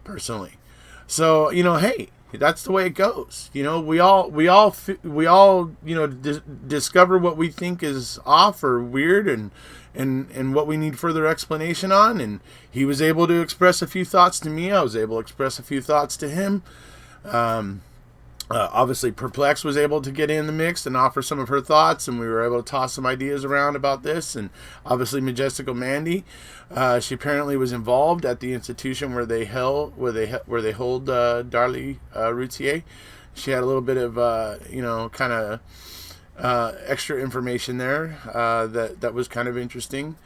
personally. So, you know, hey, that's the way it goes. You know, we all, you know, discover what we think is off or weird and what we need further explanation on. And he was able to express a few thoughts to me. I was able to express a few thoughts to him. Obviously, Perplex was able to get in the mix and offer some of her thoughts, and we were able to toss some ideas around about this. And obviously, Majestical Mandy, she apparently was involved at the institution where they hold Darlie Routier. She had a little bit of you know, kind of extra information there that was kind of interesting.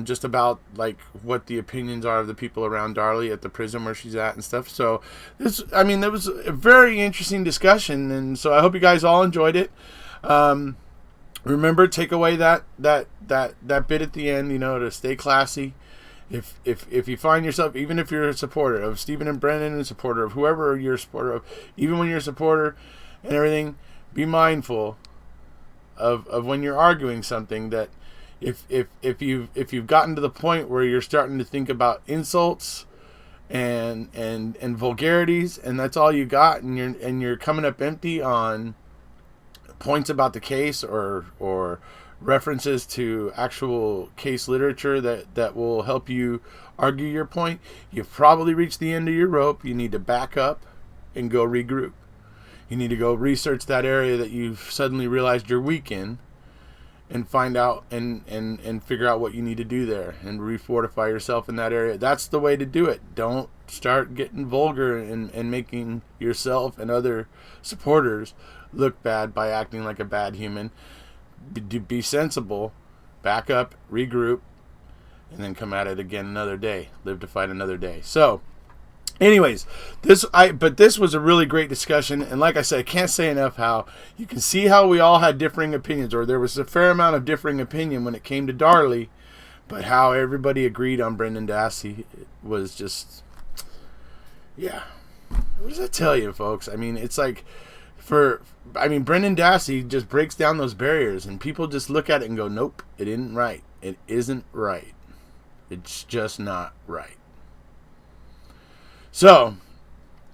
Just about like what the opinions are of the people around Darlie at the prison where she's at and stuff. So there was a very interesting discussion, and so I hope you guys all enjoyed it. Remember, take away that bit at the end, you know, to stay classy. If you find yourself, even if you're a supporter of Stephen and Brendan, and a supporter of whoever you're a supporter of, even when you're a supporter and everything, be mindful of when you're arguing something, that if you've gotten to the point where you're starting to think about insults and vulgarities, and that's all you got, and you're coming up empty on points about the case or references to actual case literature that will help you argue your point, you've probably reached the end of your rope. You need to back up and go regroup. You need to go research that area that you've suddenly realized you're weak in, and find out and figure out what you need to do there and refortify yourself in that area. That's the way to do it. Don't start getting vulgar and making yourself and other supporters look bad by acting like a bad human. Be sensible, back up, regroup, and then come at it again another day. Live to fight another day. So, anyways, this was a really great discussion, and like I said, I can't say enough how you can see how we all had differing opinions, or there was a fair amount of differing opinion when it came to Darlie, but how everybody agreed on BrendanDassey was just, yeah. What does that tell you, folks? I mean, it's like, BrendanDassey just breaks down those barriers, and people just look at it and go, nope, it isn't right. It isn't right. It's just not right. So,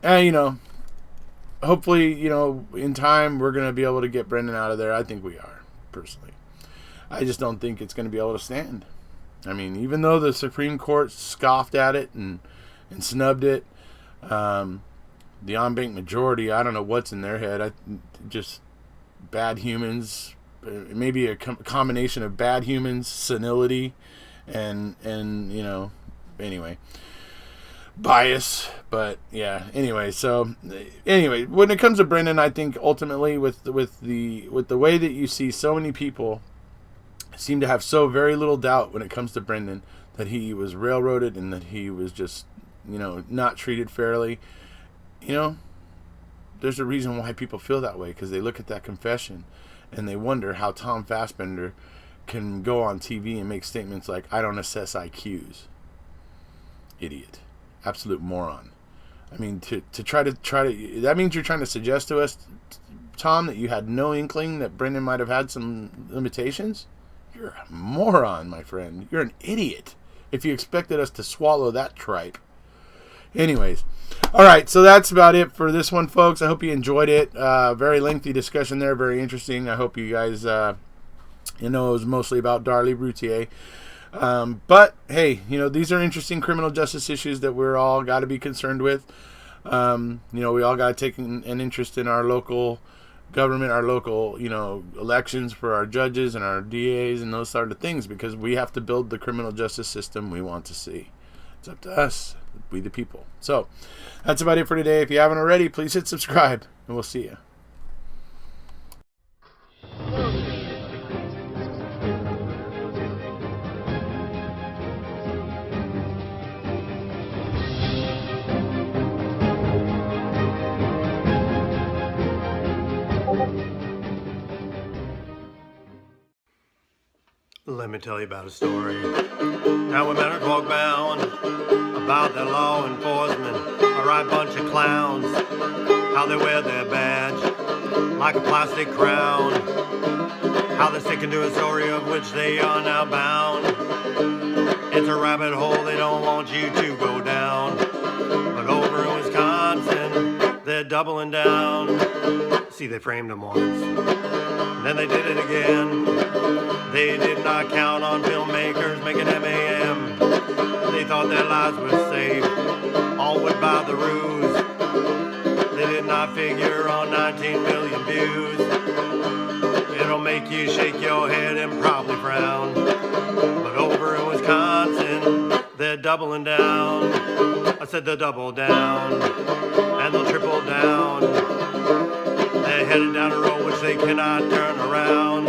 you know, hopefully, you know, in time, we're going to be able to get Brendan out of there. I think we are, personally. I just don't think it's going to be able to stand. I mean, even though the Supreme Court scoffed at it and snubbed it, the en banc majority, I don't know what's in their head. Just bad humans, maybe a combination of bad humans, senility, and you know, anyway, bias. But yeah, anyway, when it comes to Brendan, I think ultimately with the way that you see so many people seem to have so very little doubt when it comes to Brendan, that he was railroaded and that he was just, you know, not treated fairly. You know, there's a reason why people feel that way, because they look at that confession and they wonder how Tom Fassbender can go on TV and make statements like, I don't assess IQs. idiot, absolute moron. I mean, to try to that means you're trying to suggest to us, Tom, that you had no inkling that Brendan might have had some limitations. You're a moron, my friend. You're an idiot if you expected us to swallow that tripe. Anyways, all right, so that's about it for this one, folks. I hope you enjoyed it. Very lengthy discussion there, very interesting. I hope you guys, it was mostly about Darlie Routier. But hey, these are interesting criminal justice issues that we're all got to be concerned with. We all got to take an interest in our local government, our local, elections for our judges and our DAs and those sort of things, because we have to build the criminal justice system we want to see. It's up to us, we the people. So that's about it for today. If you haven't already, please hit subscribe, and we'll see you. Let me tell you about a story. Now when men are cloak bound about their law enforcement, a right bunch of clowns, how they wear their badge like a plastic crown, how they're sticking to a story of which they are now bound. It's a rabbit hole they don't want you to go down, but over in Wisconsin they're doubling down. See, they framed them once, then they did it again. They did not count on filmmakers making MAM. They thought their lives were safe, all would buy the ruse. They did not figure on 19 million views. It'll make you shake your head and probably frown, but over in Wisconsin they're doubling down. I said they'll double down, and they'll triple down. They're headed down a road which they cannot turn around.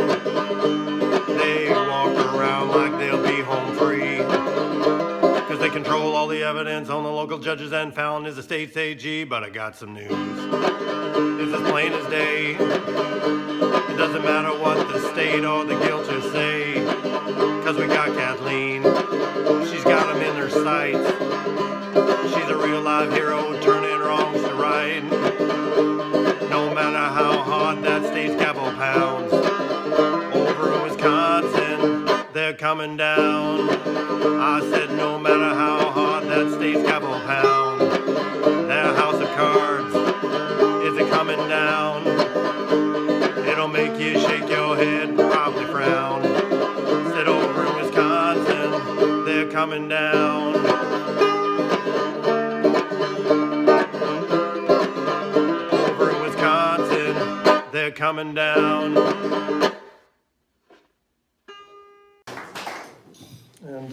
They walk around like they'll be home free, cause they control all the evidence on the local judges and found is the state's AG. But I got some news, it's as plain as day. It doesn't matter what the state or the guilters say, cause we got Kathleen, she's got them in their sights. She's a real live hero, turning wrongs to right. No matter how hard that state's gavel pounds, over in Wisconsin they're coming down. I said no matter how hard that state's gavel pounds, their house of cards is a coming down. It'll make you shake your head, probably frown. Said over in Wisconsin they're coming down. Over in Wisconsin they're coming down. And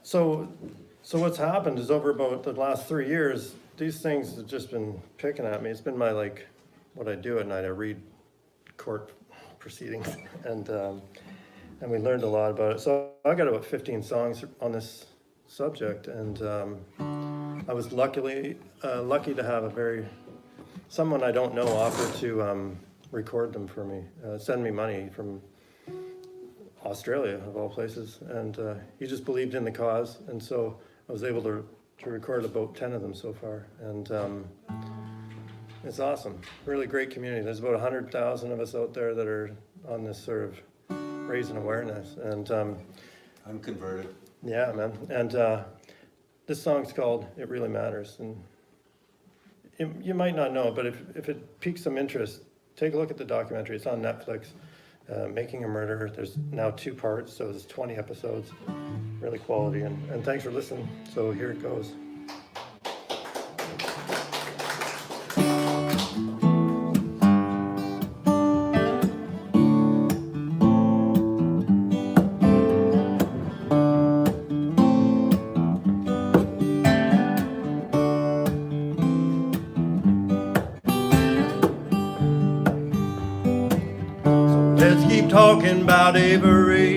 so what's happened is over about the last 3 years, these things have just been picking at me. It's been my, what I do at night. I read court proceedings, and we learned a lot about it. So I got about 15 songs on this subject, and I was lucky to have someone I don't know offer to record them for me, send me money from Australia, of all places, and he just believed in the cause, and so I was able to record about 10 of them so far, and it's awesome. Really great community. There's about 100,000 of us out there that are on this sort of raising awareness, and I'm converted. Yeah, man. And this song's called "It Really Matters," and you might not know, but if it piques some interest, take a look at the documentary. It's on Netflix. Making a Murder. There's now 2 parts, so there's 20 episodes. Really quality, and thanks for listening. So here it goes. Let's keep talking about Avery.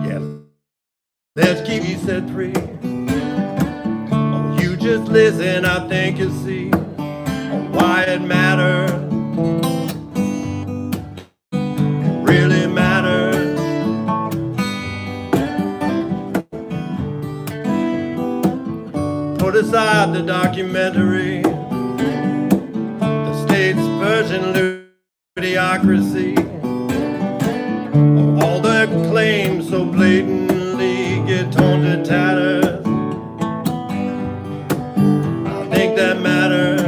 Yeah, let's keep you set free. Oh, you just listen, I think you'll see why it matters. It really matters. put aside the documentary, the state's version idiocracy, all the claims so blatantly get torn to tatters. I think that matters.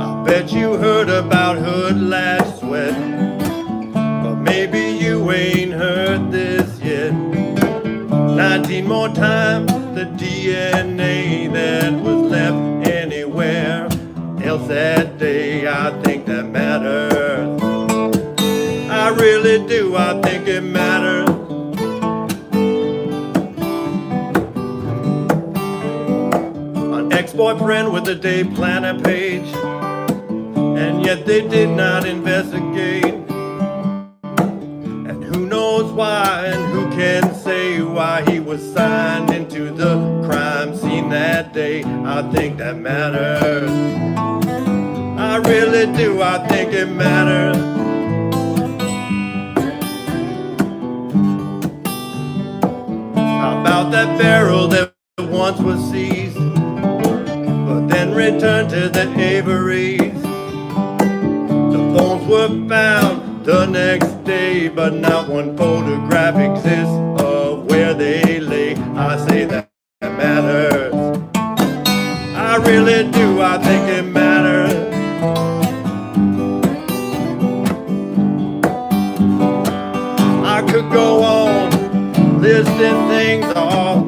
I bet you heard about hood lash sweat, but maybe you ain't heard this yet. 19 more times the DNA that was left anywhere else that day. I think that matters. I really do. I think it matters. An ex-boyfriend with a day planner page, and yet they did not investigate. And who knows why, and who can say why he was signed into the crime scene that day. I think that matters. I really do. I think it matters. How about that barrel that once was seized, but then returned to the Averys? The bones were found the next day, but not one photograph exists of where they lay. I say that matters. I really do. I think it matters. I could go on listing things off,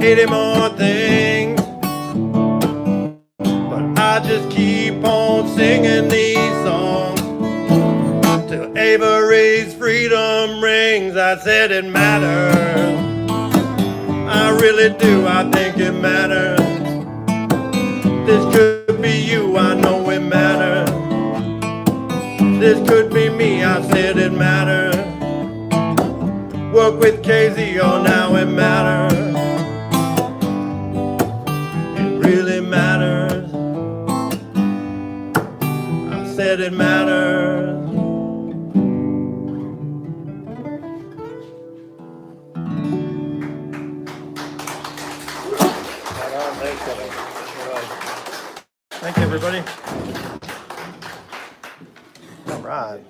80 more things, but I just keep on singing these songs till Avery's freedom rings. I said it matters. I really do. I think it matters. This could be you. I know it matters. This could be me. I said it matters. Work with KZ, oh now it matters. It really matters. I said it matters. Thank you, everybody. All right.